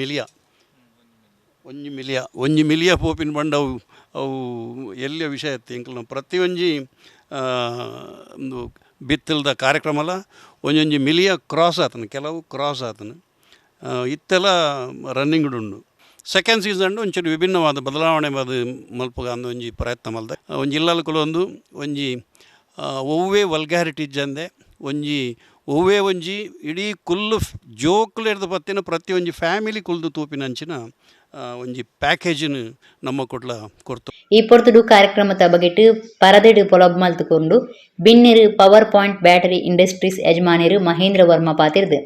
ಒಂಜಿ ಮಿಲಿಯ ಪೋಪಿನ ಬಂಡು ಅವು ಎಲ್ಲಿಯ ವಿಷಯ ಎಂಕಲ್ ನಾವು ಪ್ರತಿಯೊಂಜಿ ಒಂದು ಬಿತ್ತಲ್ದ ಕಾರ್ಯಕ್ರಮಲ ಒಂಜೊಂಜಿ ಮಿಲಿಯ ಕ್ರಾಸ್ ಆತನು ಕೆಲವು ಕ್ರಾಸ್ ಆತನು ಇತ್ತೆಲ್ಲ ರನ್ನಿಂಗ್ ಉಂಡು. ಸೆಕೆಂಡ್ ಸೀಸನ್ ಒಂಚೂರು ವಿಭಿನ್ನವಾದ ಬದಲಾವಣೆ ಮಲ್ಪಗ ಅಂದು ಒಂಜಿ ಪ್ರಯತ್ನ ಮಲ್ದೆ ಒಂಜಿ ಇಲ್ಲಲ್ಕುಲು ಒಂಜಿ ಒವ್ವೇ ವಲ್ಗ್ಯಾರಿಟಿ ಜಂದೆ ಒಂಜಿ ಇಡೀ ಕುಲ್ಲು ಜೋಕ್ಲು ಹಿಡ್ದು ಪತ್ತಿನ ಪ್ರತಿಯೊಂಜಿ ಫ್ಯಾಮಿಲಿ ಕುಲ್ದು ತೂಪಿನಂಚಿನ ಒಂಜಿ ಪ್ಯಾಕೇಜನ್ನು ನಮ್ಮ ಕೊಡ್ತು. ಈ ಪೊರ್ತುಡು ಕಾರ್ಯಕ್ರಮದ ಬಗೆಟ್ ಪರದೆಡು ಪೊಲಬ್ ಮಲ್ತುಕೊಂಡು ಬಿನ್ನಿರು ಪವರ್ ಪಾಯಿಂಟ್ ಬ್ಯಾಟರಿ ಇಂಡಸ್ಟ್ರೀಸ್ ಯಜಮಾನಿರು ಮಹೇಂದ್ರ ವರ್ಮ ಪಾತಿರ್ದು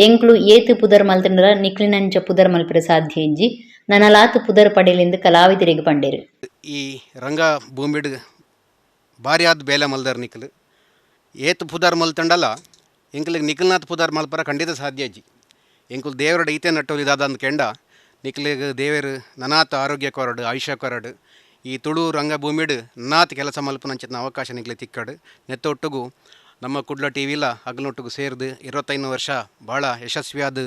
ಎಂಕ್ಲು ಏತು ಪುದರ್ ಮಲ್ತಂಡ್ರ ನಿಕ್ಲಿನಂಚ ಪುದರ್ ಮಲ್ಪರ ಸಾಧ್ಯ ಇಜ್ಜಿ ನನಲಾತು ಪುದರ್ ಪಡೆಯಲೆಂದು ಕಲಾವಿದರಿಗೆ ಪಂಡೇರು. ಈ ರಂಗ ಭೂಮಿಡ್ ಭಾರಿ ಆದ ಬೇಲೆ ಮಲ್ದರ್ ನಿಕ್ಲು ಏತು ಪುದರ್ ಮಲ್ತಂಡಲ್ಲ ಎಂಕ್ಲಿಗೆ ನಿಖಲ್ನಾಥ್ ಪುದರ್ ಮಲ್ಪರ ಖಂಡಿತ ಸಾಧ್ಯ ಇಜ್ಜಿ ಎಂಕುಲು ದೇವರಡ ಈತೆ ನಟ್ಟೋಲಿ ಇದಾದ ಅಂದ ಕೆಂಡ ನಿಕ್ಲಿಗೆ ದೇವರು ನನಾತ್ ಆರೋಗ್ಯ ಕೊರಡು ಆಯುಷ್ಯ ಕೊರಡು ಈ ತುಳು ರಂಗಭೂಮಿಡ್ ನನಾತ್ ಕೆಲಸ ಮಲ್ಪನಂಚಿನ ಅವಕಾಶ ನಿಕ್ಲಿ ತಿಕ್ಕಡು ನೆತ್ತೊಟ್ಟಿಗೂ ನಮ್ಮ ಕುಡ್ಲ ಟಿವಿಲ ಹಗಲೊಟ್ಟಿಗೂ ಸೇರಿದು 25 ವರ್ಷ ಭಾಳ ಯಶಸ್ವಿಯಾದ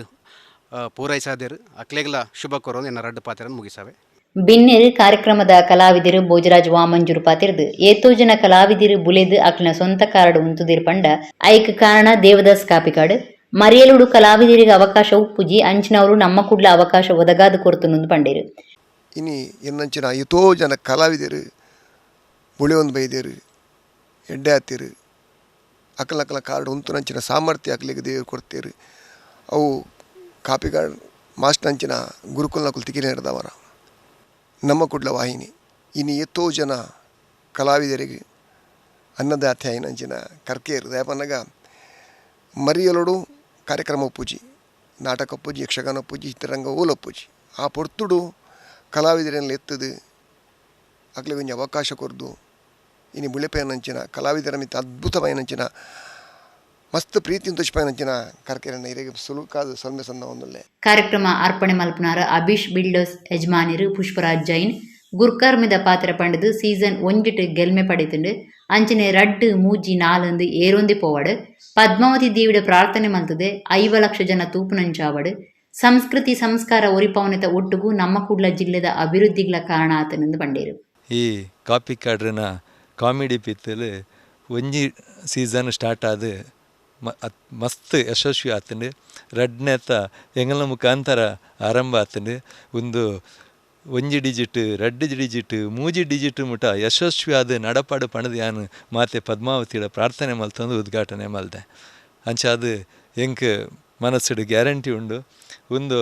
ಪೂರೈಸಾದರು ಅಕ್ಲೆಗ್ಲ ಶುಭ ಕೋರೋದು ಎನ್ನ ರಡ್ಡು ಪಾತ್ರನ ಮುಗಿಸಾವೆ. ಬಿನ್ನೆರು ಕಾರ್ಯಕ್ರಮದ ಕಲಾವಿದರು ಭೋಜರಾಜ್ ವಾಮಂಜೂರು ಪಾತಿರ್ದು ಏತೋ ಜನ ಕಲಾವಿದರು ಬುಲೆದು ಅಕ್ಲಿನ ಸ್ವಂತ ಕಾರ್ಡ್ ಉಂತುದಿರ್ ಪಂಡ ಐಕ್ ಕಾರಣ ದೇವದಾಸ್ ಕಾಪಿಕಾಡ್ ಮರಿಯಲುಡು ಕಲಾವಿದರಿಗೆ ಅವಕಾಶ ಉಪ್ಪುಜಿ ಅಂಚಿನವರು ನಮ್ಮ ಕುಡ್ಲ ಅವಕಾಶ ಒದಗಾದು ಕೊರ್ತುನುಂದು ಪಂಡೇರು. ಇನಿ ಎನ್ನಂಚಿನ ಎತೋ ಜನ ಕಲಾವಿದರು ಬುಳೆ ಒಂದು ಬೈದೇರು ಎಡ್ಡೆ ಹತ್ತಿರು ಅಕ್ಕಲ ಕಾರ್ಡ್ ಉಂತುನಂಚಿನ ಸಾಮರ್ಥ್ಯ ಅಕ್ಲಿಗೆ ದೇವರು ಕೊಡ್ತೇರು. ಅವು ಕಾಪಿಕಾಡ್ ಮಾಸ್ಟಂಚಿನ ಗುರುಕುಲ್ನ ಕುಲ್ತಿಗೆ ನಡೆದವರ ನಮ್ಮ ಕುಡ್ಲ ವಾಹಿನಿ ಇನ್ನು ಎತ್ತೋ ಜನ ಕಲಾವಿದರಿಗೆ ಅನ್ನದಾತೆ ಆಯ್ನಂಚಿನ ಕರ್ಕೇರು ದಯಪನ್ನಗ ಮರಿಯಲೋಡು ಕಾರ್ಯಕ್ರಮ ಪೂಜಿ ನಾಟಕ ಪೂಜಿ ಯಕ್ಷಗಾನ ಪೂಜಿ ಚಿತ್ರರಂಗ ಓಲ ಪೂಜಿ ಆ ಪೊರ್ತುಡು ಕಲಾವಿದರನ್ನು ಎತ್ತದು ಅಕ್ಲಿಗೆ ಒಂಜಿ ಅವಕಾಶ ಕೊರ್ದು ಇನ್ನು ಬುಳೆಪೇನಂಚಿನ ಕಲಾವಿದರ ಮಿತ್ತ ಅದ್ಭುತವಾಯಿನಂಚಿನ ಮಸ್ತ್ ಪ್ರೀತಿ ತುಷ್ಪೈನಂಚಿನ ಕರ್ಕೇರನ್ನ ಇರಿಗೆ ಸುಲುಕಾದ ಸೊಲ್ಮೆ ಸಣ್ಣ ಒಂದೊಳ್ಳೆ ಕಾರ್ಯಕ್ರಮ ಅರ್ಪಣೆ ಮಲ್ಪನಾರ ಅಭಿಷ್ ಬಿಲ್ಡರ್ಸ್ ಯಜಮಾನಿರು ಪುಷ್ಪರಾಜ್ ಜೈನ್ ಗುರ್ಕರ್ಮಿದ ಪಾತ್ರ ಪಂಡದು ಸೀಸನ್ 1 ಗೆಲ್ಮೆ ಪಡೆತುಂಡು ಅಂಚನೆ ರಡ್ಡು ಮೂಜಿ ನಾಲಂದು ಏರೊಂದಿ ಪೋವಾಡು ಪದ್ಮಾವತಿ ದೇವಿಡ ಪ್ರಾರ್ಥನೆ ಮಲ್ತದೆ 5 ಲಕ್ಷ ಜನ ತೂಪುನಂಚಾವಡು ಸಂಸ್ಕೃತಿ ಸಂಸ್ಕಾರ ಒರಿಪವನತ ಒಟ್ಟುಗೂ ನಮ್ಮ ಕುಡ್ಲ ಜಿಲ್ಲೆದ ಅಭಿವೃದ್ಧಿಗಳ ಕಾರಣ ಆತನೆಂದು ಪಂಡೇರು. ಈ ಕಾಪಿ ಕಾಡ್ರನ ಕಾಮಿಡಿ ಪಿತ್ತಲು ಒಂಜಿ ಸೀಸನ್ ಸ್ಟಾರ್ಟ್ ಆದ ಮಸ್ತ್ ಯಶಸ್ವಿ ಆತಂಡು ರಡ್ನೆತ್ತ ಎಂಗಲ ಮುಖಾಂತರ ಆರಂಭ ಆತಂಡು ಒಂದು ಒಂಜಿ ಡಿಜಿಟ್ ರಡ್ಡು ಡಿಜಿಟ್ ಮೂಜಿ ಡಿಜಿಟ್ ಮುಟ ಯಶಸ್ವಿ ಆದ ನಡಪಾಡು ಪಣದು ಯಾನು ಮಾತೆ ಪದ್ಮಾವತಿಯ ಪ್ರಾರ್ಥನೆ ಮಲ್ತಂದು ಉದ್ಘಾಟನೆ ಮಲ್ದೆ ಅಂಚ ಅದು ಎಂಕ್ ಮನಸ್ಸುಡು ಗ್ಯಾರಂಟಿ ಉಂಡು. ಒಂದು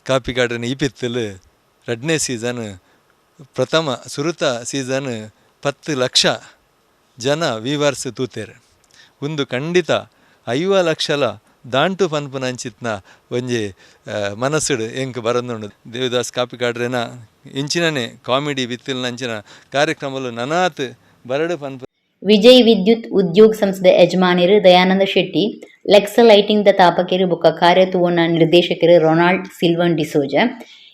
ಕಾಪಿ ಕಾಡ್ರನ ಈ ಪಿತ್ತಲು ರಡ್ನೇ ಸೀಸನ್ ಪ್ರಥಮ ಸುರುತ ಸೀಸನ್ 10 ಲಕ್ಷ ಜನ ವೀವರ್ಸ್ ತೂತೇರು. ಒಂದು ಖಂಡಿತ 5 ಲಕ್ಷಲ ದಾಂಟು ಪನ್ಪುನಂಚಿತ್ನ ಒಂಜಿ ಮನಸ್ಸುಡು ಎಂಕ್ ಬರಂದುಂಡು. ದೇವದಾಸ್ ಕಾಪಿ ಕಾಡ್ರೆನ ಇಂಚಿನನೆ ಕಾಮಿಡಿ ಬಿತ್ತಿಲ್ನಂಚಿನ ಕಾರ್ಯಕ್ರಮಲು ನನಾತ್ ಬರಡು ಪನ್ಪು. ವಿಜಯ್ ವಿದ್ಯುತ್ ಉದ್ಯೋಗ ಸಂಸ್ಥೆ ಯಜಮಾನಿರು ದಯಾನಂದ ಶೆಟ್ಟಿ ಲೆಕ್ಸ ಲೈಟಿಂಗ್ ದ ತಾಪಕಿರು ಬೊಕ್ಕ ಕಾರ್ಯತುವನ ನಿರ್ದೇಶಕರು ರೊನಾಲ್ಡ್ ಸಿಲ್ವನ್ ಡಿಸೋಜ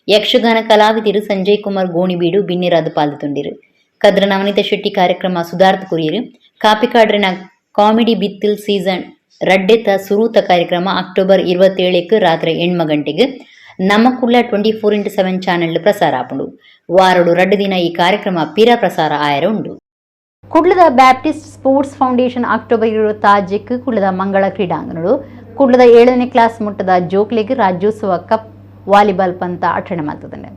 ಯಕ್ಷಗಾನ ಕಲಾವಿದರು ಸಂಜಯ್ ಕುಮಾರ್ ಗೋಣಿಬೀಡು ಬಿನ್ನಿರಾದು ಪಾಲ್ತುಂಡಿರು. ಕದ್ರ ನವನೀತ ಶೆಟ್ಟಿ ಕಾರ್ಯಕ್ರಮ ಸುಧಾರ್ಥ ಕುರಿಯರು ಕಾಪಿಕಾಡ್ರಿನ ಕಾಮಿಡಿ ಬಿತ್ತಿಲ್ ಸೀಸನ್ ರಡ್ಡೆತ ಸುರೂತ ಕಾರ್ಯಕ್ರಮ ಅಕ್ಟೋಬರ್ 27 ರಾತ್ರಿ 8 ಗಂಟೆಗೆ ನಮ್ಮ ಕುಡ್ಲ 24x7 ಚಾನೆಲ್ ಪ್ರಸಾರ ಆಪುಂಡು. ವಾರಡು ರಡ್ಡು ದಿನ ಈ ಕಾರ್ಯಕ್ರಮ ಪಿರ ಪ್ರಸಾರ ಆಯರ ಉಂಡು. ಕುಡ್ಲದ ಬ್ಯಾಪ್ಟಿಸ್ಟ್ ಸ್ಪೋರ್ಟ್ಸ್ ಫೌಂಡೇಶನ್ ಅಕ್ಟೋಬರ್ 20 ಕುಡ್ಲದ ಮಂಗಳ ಕ್ರೀಡಾಂಗಣಗಳು ಕುಡ್ಲದ 7ನೇ ಕ್ಲಾಸ್ ಮುಟ್ಟದ ಜೋಕ್ಲೆಗ್ ರಾಜ್ಯೋತ್ಸವ ಕಪ್ ವಾಲಿಬಾಲ್ ಪಂತ ಆಚರಣೆ ಮಾಡ್ತದೆ.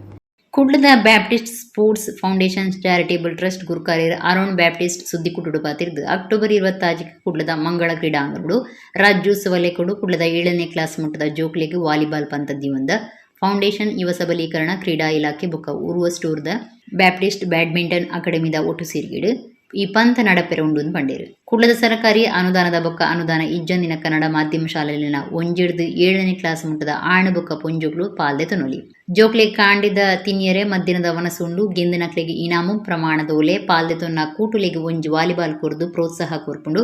ಕುಡ್ಲದ Baptist sports foundation charitable trust ಗುರುಕಾರ್ಯರು ಅರುಣ್ ಬ್ಯಾಪ್ಟಿಸ್ಟ್ ಸುದ್ದಿ ಕುಟುಡು ಪಾತಿರ್ದು ಅಕ್ಟೋಬರ್ 20 ಕುಡ್ಲದ ಮಂಗಳ ಕ್ರೀಡಾಂಗಣಗಳು ರಾಜ್ಯೋತ್ಸವ ಲೆಕೊಡು ಕುಡ್ಲದ 7ನೇ ಕ್ಲಾಸ್ ಮುಟ್ಟದ ಜೋಕ್ಲೆಗ್ ವಾಲಿಬಾಲ್ ಪಂತ ದಿವಂದ ಫೌಂಡೇಶನ್ ಯುವ ಸಬಲೀಕರಣ ಕ್ರೀಡಾ ಇಲಾಖೆ ಬೊಕ್ಕ ಉರುವ ಸ್ಟೋರ್ದ ಬ್ಯಾಪ್ಟಿಸ್ಟ್ ಬ್ಯಾಡ್ಮಿಂಟನ್ ಅಕಾಡೆಮಿದ ಒಟ್ಟು ಸೇರ್ಗಿಡು ಈ ಪಂತ ನಡಪೆರ ಉಂಡು ಪಂಡೇರು. ಕುಡ್ಲದ ಸರ್ಕಾರಿ ಅನುದಾನದ ಬೊಕ್ಕ ಅನುದಾನ ಇಜ್ಜಂದಿನ ಕನ್ನಡ ಮಾಧ್ಯಮ ಶಾಲೆಯಲ್ಲಿನ 7ನೇ ಕ್ಲಾಸ್ ಮುಟ್ಟದ ಆಣು ಬೊಕ್ಕ ಪೊಂಜುಗಳು ಪಾಲ್ದೆ ತೊನೊಲಿ ಜೋಕ್ಲೆ ಕಾಂಡಿದ ತಿನ್ಯರೆ ಮಧ್ಯಾಹ್ನದ ವನಸುಂಡು ಗೆಂದಿನಕ್ಲೆಗೆ ಇನಾಮು ಪ್ರಮಾಣದ ಒಲೆ ಪಾಲ್ದೆ ತೊನ್ನ ಕೂಟುಲೆಗೆ ಒಂಜಿ ವಾಲಿಬಾಲ್ ಕೊರ್ದು ಪ್ರೋತ್ಸಾಹ ಕೊರ್ಪುಂಡು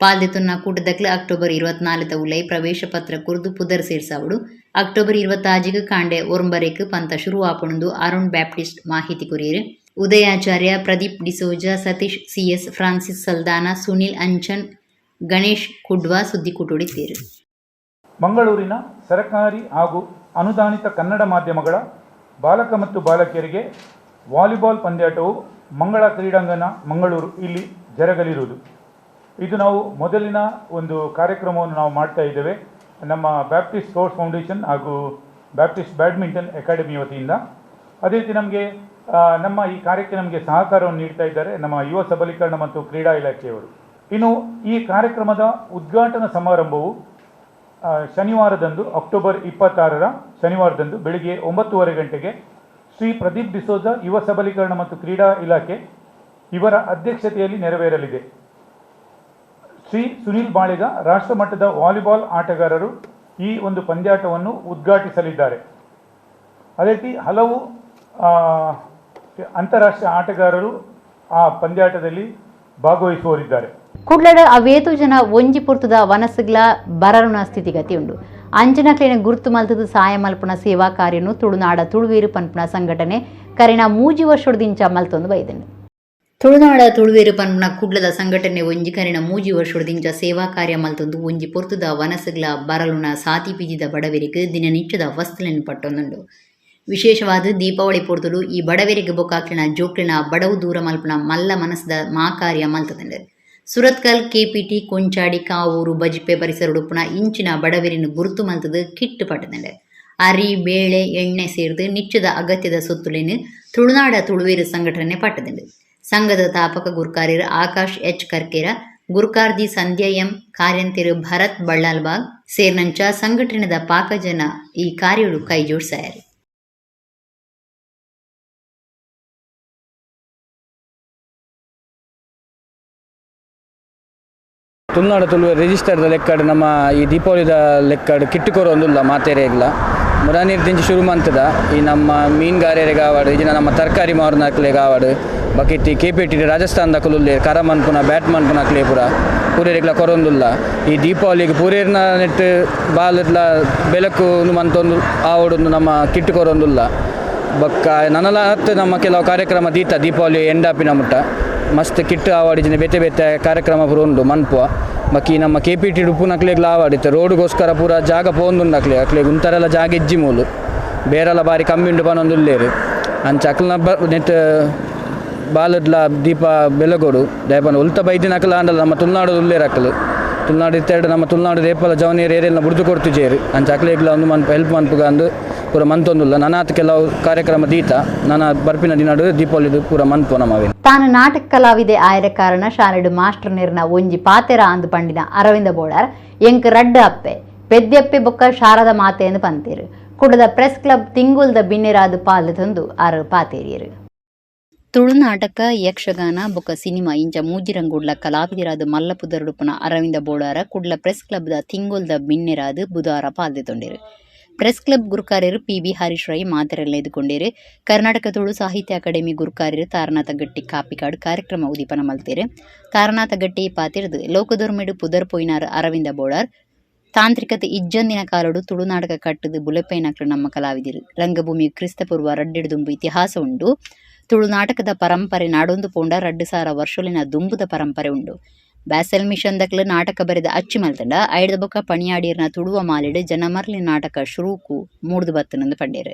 ಪಾಲ್ದೆ ತೊನ್ನ ಕೂಟದಕ್ಲೆ ಅಕ್ಟೋಬರ್ 24 ಉಲೈ ಪ್ರವೇಶ ಪತ್ರ ಕೊರ್ದು ಪುದರ್ ಸೇರ್ಸಾವುಡು. ಅಕ್ಟೋಬರ್ 26 ಕಾಂಡೆ ಒರಂಬರೆಕ್ ಪಂತ ಶುರು ಆಪುಣುಂದು ಅರುಣ್ ಬ್ಯಾಪ್ಟಿಸ್ಟ್ ಮಾಹಿತಿ ಕೊರಿಯರು. ಉದಯಾಚಾರ್ಯ, ಪ್ರದೀಪ್ ಡಿಸೋಜ, ಸತೀಶ್ CS, ಫ್ರಾನ್ಸಿಸ್ ಸಲ್ದಾನ, ಸುನಿಲ್ ಅಂಚನ್, ಗಣೇಶ್ ಕುಡ್ವಾ ಸುದ್ದಿ ಕುಟುಡಿದ್ದೇರು. ಮಂಗಳೂರಿನ ಸರ್ಕಾರಿ ಹಾಗೂ ಅನುದಾನಿತ ಕನ್ನಡ ಮಾಧ್ಯಮಗಳ ಬಾಲಕ ಮತ್ತು ಬಾಲಕಿಯರಿಗೆ ವಾಲಿಬಾಲ್ ಪಂದ್ಯಾಟವು ಮಂಗಳ ಕ್ರೀಡಾಂಗಣ ಮಂಗಳೂರು ಇಲ್ಲಿ ಜರುಗಲಿರುವುದು. ಇದು ನಾವು ಮೊದಲಿನ ಒಂದು ಕಾರ್ಯಕ್ರಮವನ್ನು ನಾವು ಮಾಡ್ತಾ ಇದ್ದೇವೆ ನಮ್ಮ ಬ್ಯಾಪ್ಟಿಸ್ಟ್ ಸ್ಪೋರ್ಟ್ಸ್ ಫೌಂಡೇಶನ್ ಹಾಗೂ ಬ್ಯಾಪ್ಟಿಸ್ಟ್ ಬ್ಯಾಡ್ಮಿಂಟನ್ ಅಕಾಡೆಮಿ ವತಿಯಿಂದ. ಅದೇ ರೀತಿ ನಮಗೆ ನಮ್ಮ ಈ ಕಾರ್ಯಕ್ಕೆ ನಮಗೆ ಸಹಕಾರವನ್ನು ನೀಡ್ತಾ ಇದ್ದಾರೆ ನಮ್ಮ ಯುವ ಸಬಲೀಕರಣ ಮತ್ತು ಕ್ರೀಡಾ ಇಲಾಖೆಯವರು. ಇನ್ನು ಈ ಕಾರ್ಯಕ್ರಮದ ಉದ್ಘಾಟನಾ ಸಮಾರಂಭವು ಶನಿವಾರದಂದು ಅಕ್ಟೋಬರ್ 26 ಶನಿವಾರದಂದು ಬೆಳಿಗ್ಗೆ 9:30 ಗಂಟೆಗೆ ಶ್ರೀ ಪ್ರದೀಪ್ ಡಿಸೋಜ ಯುವ ಸಬಲೀಕರಣ ಮತ್ತು ಕ್ರೀಡಾ ಇಲಾಖೆ ಇವರ ಅಧ್ಯಕ್ಷತೆಯಲ್ಲಿ ನೆರವೇರಲಿದೆ. ಶ್ರೀ ಸುನಿಲ್ ಬಾಳಿಗ ರಾಷ್ಟ್ರಮಟ್ಟದ ವಾಲಿಬಾಲ್ ಆಟಗಾರರು ಈ ಒಂದು ಪಂದ್ಯಾಟವನ್ನು ಉದ್ಘಾಟಿಸಲಿದ್ದಾರೆ. ಅದೇ ರೀತಿ ಹಲವು ಅಂತಾರಾಷ್ಟ್ರೀಯ ಆಟಗಾರರು ಆ ಪಂದ್ಯಾಟದಲ್ಲಿ ಭಾಗವಹಿಸುವರಿದ್ದಾರೆ. ಕುಡ್ಲಡ ಅವೇತು ಜನ ಒಂಜಿ ಪುರ್ತದ ವನಸುಗ್ಲ ಬರರುನ ಸ್ಥಿತಿಗತಿ ಉಂಡು. ಅಂಜನಕ್ಲೇನ ಗುರುತು ಮಲ್ತದ ಸಹಾಯ ಮಲ್ಪನ ಸೇವಾ ಕಾರ್ಯನು ತುಳುನಾಡ ತುಳುವೇರು ಪನ್ಪುನ ಸಂಘಟನೆ ಕರೆನ 3 ವರ್ಷದಿಂಚ ಮಲ್ತೊಂದು ಬೈದೆಂಡು. ತುಳುನಾಡ ತುಳುವೇರು ಪನ್ಪುನ ಕುಡ್ಲದ ಸಂಘಟನೆ ಒಂಜಿ ಕರೆನ 3 ವರ್ಷದಿಂಚ ಸೇವಾ ಕಾರ್ಯ ಮಲ್ತೊಂದು ಒಂಜಿ ಪುರ್ತದ ವನಸುಗ್ಲ ಬರಲುನ ಸಾತಿ ಪಿಜಿದ ಬಡವರಿಗೆ ದಿನನಿತ್ಯದ ವಸ್ತುಲೆನ್ನು ಪಟ್ಟೊಂದುಂಡು. ವಿಶೇಷವಾದ ದೀಪಾವಳಿ ಪೊರ್ತಲು ಈ ಬಡವರಿಗೆ ಬೊಕ್ಕಾಕ್ಲಿನ ಜೋಕ್ಲಿನ ಬಡವು ದೂರ ಮಲ್ಪನ ಮಲ್ಲ ಮನಸ್ಸದ ಮಾಕಾರ್ಯ ಮಲ್ತದಂಡೆ. ಸುರತ್ಕಲ್ ಕೆಪಿಟಿ ಕೊಂಚಾಡಿ ಕಾವೂರು ಬಜಿಪೆ ಪರಿಸರ ಉಡುಪುನ ಇಂಚಿನ ಬಡವರಿನ ಗುರುತು ಮಲ್ತದ ಕಿಟ್ಟು ಪಟ್ಟದಂಡೆ. ಅರಿ ಬೇಳೆ ಎಣ್ಣೆ ಸೇರಿದು ನಿತ್ಯದ ಅಗತ್ಯದ ಸೊತ್ತುಲಿನ ತುಳುನಾಡ ತುಳುವೇರು ಸಂಘಟನೆ ಪಟ್ಟದಂಡೆ. ಸಂಘದ ತಾಪಕ ಗುರ್ಕಾರ್ಯರು ಆಕಾಶ್ ಎಚ್ ಕರ್ಕೇರ, ಗುರ್ಕಾರ್ದಿ ಸಂಧ್ಯಾ ಎಂ, ಕಾರ್ಯಂತಿರು ಭರತ್ ಬಳ್ಳಾಲ್ಬಾಗ್ ಸೇರ್ನಂಚ ಸಂಘಟನೆದ ಪಾಕಜನ ಈ ಕಾರ್ಯಗಳು ಕೈ ಜೋಡಿಸ್ಯಾರು. ತುಳುನಾಡು ತುಳು ರಿಜಿಸ್ಟರ್ದ ಲೆಕ್ಕಡ್ ನಮ್ಮ ಈ ದೀಪಾವಳಿದ ಲೆಕ್ಕಡ್ ಕಿಟ್ಟುಕೊರು ಒಂದಿಲ್ಲ ಮಾತೇರೆಗಿಲ್ಲ ಮುರಾನೀರು ದಿಂಚಿ ಶುರು ಮಂತದ ಈ ನಮ್ಮ ಮೀನುಗಾರರಿಗೆ ಆವಾಡು ಈಜಿನ ನಮ್ಮ ತರಕಾರಿ ಮಾರನಾಕ್ಲೆಗೆ ಆವಾಡು ಬಕೆಟ್ಟಿ ಕೆಪಿಟಿ ರಾಜಸ್ಥಾನದ ಕುಲುಲ್ಲೆ ಕರ ಮನ್ಪುನ ಬ್ಯಾಟ್ ಮನ್ಪುನ ಕ್ಲೇ ಪೂರೇರಿಗ್ಲ ಕೊರೊಂದುಲ್ಲ ಈ ದೀಪಾವಳಿಗೆ ಪೂರೇರ್ನ ನೆಟ್ಟು ಬಾಲ್ಲ ಬೆಳಕು ಮಂತೊಂದು ಆವಡೊಂದು ನಮ್ಮ ಕಿಟ್ಟು ಕೊರೊಂದುಲ್ಲ ಬೊಕ್ಕ ನನಲ ಹತ್ತು ನಮ್ಮ ಕೆಲವು ಕಾರ್ಯಕ್ರಮ ದೀತ ದೀಪಾವಳಿ ಎಂಡಾಪಿನ ಮುಟ್ಟ ಮಸ್ತ್ ಕಿಟ್ಟು ಆವಾಡಿಜಿನ ಬೇತೆ ಬೇತೆ ಕಾರ್ಯಕ್ರಮ ಪೂರ ಉಂಡು ಮನ್ಪುವ ಬಕ್ಕಿ ನಮ್ಮ ಕೆಪಿಟಿ ಉಪ್ಪುನಕ್ಲೆಗ್ಲ ಆವಾಡಿತ್ತು ರೋಡ್ಗೋಸ್ಕರ ಪೂರ ಜಾಗ ಪೋಂದುಂಡಕ್ಲೆ ಅಕ್ಲೆಗ್ ಉಂತರೆಲ್ಲ ಜಾಗ ಎಜ್ಜಿ ಮೂಲು ಬೇರೆಲ್ಲ ಬಾರಿ ಕಮ್ಮಿ ಉಂಡು ಪನೊಂದುಲ್ಲೇರು ಅಂಚ ಅಕ್ಲನ ನೆಟ್ ಬಾಲಡ್ಲ ದೀಪ ಬೆಳಗೋಡು ದಯಪನ ಉಲ್ತ ಬೈದಿನ ಅಕಲ ಅಂಡಲ್ಲ ನಮ್ಮ ತುಳುನಾಡು ಉಲ್ಲೇರು ಅಕ್ಕಲು ತುಳುನಾಡು ಇತ್ತೆರಡು ನಮ್ಮ ತುಳುನಾಡು ರೇಪಲ ಜವನಿಯರು ಏರೆಲ್ಲ ಬುಡ್ದು ಕೊಡ್ತಿಜೇರು ಅಂಚ ಅಕ್ಲೆಗ್ಲ ಒಂದು ಮನ್ಪ ಹೆಲ್ಪ್ ಮನ್ಪುಗ ಅಂದು ಪೂರ ಮಂತೊಂದುಲ್ಲ ನನಾತ್ ಕೆಲವು ಕಾರ್ಯಕ್ರಮ ದೀತ ನನ್ನ ಬರ್ಪಿನ ದಿನಾಡು ದೀಪಾವಳಿದು ಪೂರ ಮನ್ಪು ನಮ್ಮವೆ ತಾನು ನಾಟಕ ಕಲಾವಿದೆ ಆಯರ ಕಾರಣ ಶಾಲೆಡು ಮಾಸ್ಟರ್ ನಿರ್ನ ಒಂಜಿ ಪಾತೆರ ಅಂದು ಪಂಡಿನ ಅರವಿಂದ ಬೋಳಾರ್ ಎಂಕ್ ರಡ್ಡ ಅಪ್ಪೆ ಪೆದ್ಯಪ್ಪೆ ಬೊಕ್ಕ ಶಾರದ ಮಾತೆ ಎಂದು ಪಂತೀರು ಕುಡದ ಪ್ರೆಸ್ ಕ್ಲಬ್ ತಿಂಗುಲ್ದ ಬಿನ್ನೆರಾದು ಪಾಲು ತಂದು ಆರು ಪಾತೇರಿಯರು. ತುಳುನಾಟಕ ಯಕ್ಷಗಾನ ಬೊಕ್ಕ ಸಿನಿಮಾ ಇಂಚ ಮೂಜಿರಂಗುಡ್ಲ ಕಲಾವಿದರಾದ ಮಲ್ಲಪುದರುಡುಪುನ ಅರವಿಂದ ಬೋಳಾರ ಕುಡ್ಲ ಪ್ರೆಸ್ ಕ್ಲಬ್ದ ತಿಂಗುಲ್ದ ಬಿನ್ನೆರಾದು ಬುಧವಾರ ಪಾಲ್ದೊಂಡಿರು. ಪ್ರೆಸ್ ಕ್ಲಬ್ ಗುರುಕಾರ್ಯರು ಪಿ.ಬಿ. ಹರೀಶ್ ರೈ ಮಾತೆರೆಲ್ಲ ಎದುಕೊಂಡಿರು. ಕರ್ನಾಟಕ ತುಳು ಸಾಹಿತ್ಯ ಅಕಾಡೆಮಿ ಗುರುಕಾರ್ಯರು ತಾರನಾಥ ಗಟ್ಟಿ ಕಾಪಿಕಾಡು ಕಾರ್ಯಕ್ರಮ ಉದೀಪನ ಮಲ್ತೇರು. ತಾರನಾಥ ಗಟ್ಟಿ ಪಾತಿರ್ದು ಲೋಕದೊರ್ಮೆಡು ಪುದರ್ ಪೊಯ್ನಾರ್ ಅರವಿಂದ ಬೋಳಾರ್ ತಾಂತ್ರಿಕತೆ ಇಜ್ಜಂದಿನ ಕಾಲಡು ತುಳುನಾಟಕ ಕಟ್ಟದು ಬುಲೆಪೈನಕ್ಲು ನಮ್ಮ ಕಲಾವಿದರು. ರಂಗಭೂಮಿ ಕ್ರಿಸ್ತಪೂರ್ವ ರಡ್ಡೆಡು ಇತಿಹಾಸ ಉಂಡು. ತುಳುನಾಟಕದ ಪರಂಪರೆ ನಾಡೊಂದು ಪೋಂಡ 2,000 ವರ್ಷಲಿನ ದುಂಬುದ ಪರಂಪರೆ ಉಂಡು. ಬ್ಯಾಸೆಲ್ ಮಿಷನ್ ದಕ್ಲು ನಾಟಕ ಬರೆದ ಅಚ್ಚಿ ಮಲ್ತಂಡ ಐಡದ ಬೊಕ್ಕ ಪಣಿಯಾಡಿಯರ್ನ ತುಳುವ ಮಾಲಿಡು ಜನಮರ್ಲಿ ನಾಟಕ ಶುರೂಕು ಮೂಡ್ದು ಬತ್ತನಂದು ಪಂಡೇರು.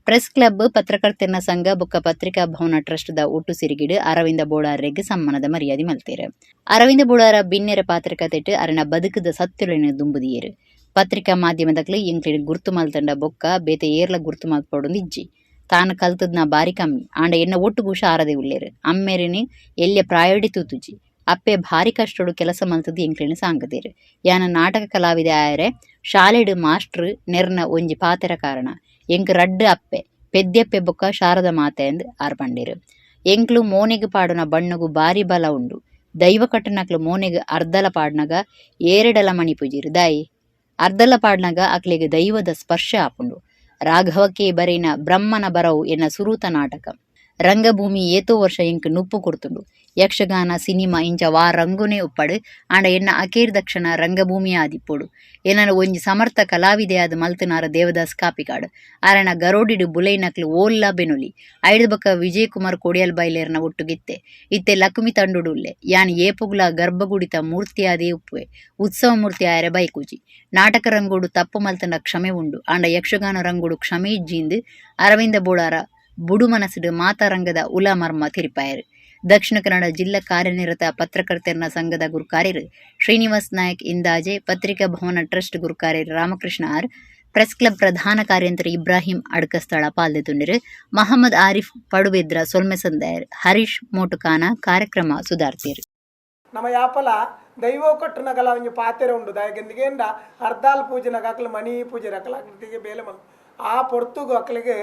ಪ್ರೆಸ್ ಕ್ಲಬ್ ಪತ್ರಕರ್ತೆರ್ನ ಸಂಘ ಬೊಕ್ಕ ಪತ್ರಿಕಾ ಭವನ ಟ್ರಸ್ಟ್ದ ಒಟ್ಟು ಸಿರಿಗಿಡು ಅರವಿಂದ ಬೋಳಾರ್ರೆಗ್ ಸಮ್ಮಾನದ ಮರ್ಯಾದೆ ಮಲ್ತೇರು. ಅರವಿಂದ ಬೋಳಾರ ಬಿನ್ನೆರ ಪಾತ್ರಕತೆಟ್ಟು ಅರನ ಬದುಕದ ಸತ್ಯುಲಿನ ದುಂಬುದಿಯೇರು. ಪತ್ರಿಕಾ ಮಾಧ್ಯಮದಕ್ಲು ಎಂಕ್ಲಿನ ಗುರ್ತು ಮಲ್ತಂಡ ಬೊಕ್ಕ ಬೇತೆ ಏರ್ಲ ಗುರ್ತು ಮಲ್ಪೊಡೊಂದು ಇಜ್ಜಿ ತಾನು ಕಲ್ತದ್ನ ಬಾರಿ ಕಮ್ಮಿ ಆಂಡ ಎನ್ನ ಒಟ್ಟುಗೂ ಶಾರದೆ ಉಳ್ಳೇರು. ಅಮ್ಮೆರಿನಿ ಎಲ್ಲಿಯ ಪ್ರಾಯೋಡಿ ತೂತುಜಿ ಅಪ್ಪೆ ಭಾರಿ ಕಷ್ಟಡು ಕೆಲಸ ಮಲ್ತದ್ದು ಎಂಕ್ಲಿನ ಸಾಂಗದೇರು. ಯಾನ ನಾಟಕ ಕಲಾವಿದೆ ಆಯರೆ ಶಾಲೆಡು ಮಾಸ್ಟ್ರು ನೆರ್ನ ಒಂಜಿ ಪಾತೆರ ಕಾರಣ ಎಂಕ್ ರಡ್ಡು ಅಪ್ಪೆ ಪೆದ್ಯಪ್ಪೆ ಬೊಕ್ಕ ಶಾರದ ಮಾತೆ ಎಂದು ಆರ್ಪಂಡೇರು. ಎಂಕ್ಲು ಮೋನೆಗ್ ಪಾಡುನ ಬಣ್ಣಗು ಬಾರಿ ಬಲ ಉಂಡು. ದೈವ ಕಟ್ಟನಕ್ಲು ಮೋನೆಗ್ ಅರ್ಧಲ ಪಾಡ್ನಾಗ ಏರೆಡಲ ಮಣಿ ಪೂಜಿರು ದಾಯಿ ಅರ್ಧಲ ಪಾಡ್ನಾಗ ಅಕ್ಲೆಗ್ ದೈವದ ಸ್ಪರ್ಶ ಆಪುಂಡು. ರಾಘವಕ್ಕೆ ಬರೀನ ಬ್ರಹ್ಮನ ಬರವು ಎನ್ನ ಸುರೂತ ನಾಟಕ ರಂಗಭೂಮಿ ಏತೋ ವರ್ಷ ಎಂಕ್ ನುಪ್ಪು ಕೊಡ್ತುಂಡು. ಯಕ್ಷಗಾನ ಸಿನಿಮಾ ಇಂಚ ರಂಗುನೇ ಉಪ್ಪಡು ಆಂಡ ಎನ್ನ ಅಕೇರ್ ದಕ್ಷಣ ರಂಗಭೂಮಿ ಆದಿಪ್ಪೋಡು. ಎನ್ನ ಒಂಜಿ ಸಮರ್ಥ ಕಲಾವಿದೆಯಾದ ಮಲ್ತನಾರ ದೇವದಾಸ್ ಕಾಪಿಕಾಡು ಅರಣ ಗರೋಡಿಡು ಬುಲೈನಕ್ಲು ಓಲ್ಲ ಬೆನುಲಿ ಐದು ಬಕ್ಕ ವಿಜಯ್ ಕುಮಾರ್ ಕೊಡಿಯಲ್ ಬೈಲೇರ್ನ ಒಟ್ಟುಗಿತ್ತೆ ಇತ್ತೆ ಲಕ್ಷ್ಮಿ ತಂಡುಡುಲ್ಲೆ ಯಾನ್ ಏಪುಗ್ಲ ಗರ್ಭಗುಡಿತ ಮೂರ್ತಿಯಾದೇ ಉಪ್ಪುವೆ ಉತ್ಸವ ಮೂರ್ತಿ ಆಯರೆ ಬೈಕೂಜಿ ನಾಟಕ ರಂಗೋಡು ತಪ್ಪು ಮಲ್ತನ ಕ್ಷಮೆ ಉಂಡು ಆಂಡ ಯಕ್ಷಗಾನ ರಂಗೋಡು ಕ್ಷಮೆ ಇಜ್ಜಿಂದು ಅರವಿಂದ ಬೋಳಾರ ಬುಡು ಮನಸ್ಸುಡು ಮಾತಾರಂಗದ ಉಲ ಮರ್ಮ ತಿರುಪಾಯರು. ದಕ್ಷಿಣ ಕನ್ನಡ ಜಿಲ್ಲಾ ಕಾರ್ಯನಿರತ ಪತ್ರಕರ್ತೆರ್ನ ಸಂಘದ ಗುರುಕಾರ್ಯರು ಶ್ರೀನಿವಾಸ್ ನಾಯಕ್ ಇಂದಾಜೆ, ಪತ್ರಿಕಾ ಭವನ ಟ್ರಸ್ಟ್ ಗುರುಕಾರ್ಯರು ರಾಮಕೃಷ್ಣ ಆರ್, ಪ್ರೆಸ್ ಕ್ಲಬ್ ಪ್ರಧಾನ ಕಾರ್ಯಂತರ ಇಬ್ರಾಹಿಂ ಅಡ್ಕಸ್ಥಳ ಪಾಲ್ದೆತುಂಡಿರು. ಮಹಮ್ಮದ್ ಆರಿಫ್ ಪಡುಬೆದ್ರ ಸೊಲ್ಮೆಸಂದಾಯರ್, ಹರೀಶ್ ಮೋಟುಕಾನ ಕಾರ್ಯಕ್ರಮ ಸುಧಾರ್ತಿರು. ನಮ್ಮ ಯಾಪಲ ದೈವ ಕೊಟ್ಟನಗಲ ಒಂಜಿ ಪಾತೆರೆ ಉಂಡು ದಾಯಗೆಂದಿಗೆಂಡ ಅರ್ಧಾಲ್ ಪೂಜೆನಗಾಕಲು ಮಣಿ ಪೂಜೆ ರಕಲಾಕಲಿಗೆ ಬೇಲೆ ಮಲ್ ಆ ಪೊರ್ತುಗು ಅಕ್ಲಿಗೆ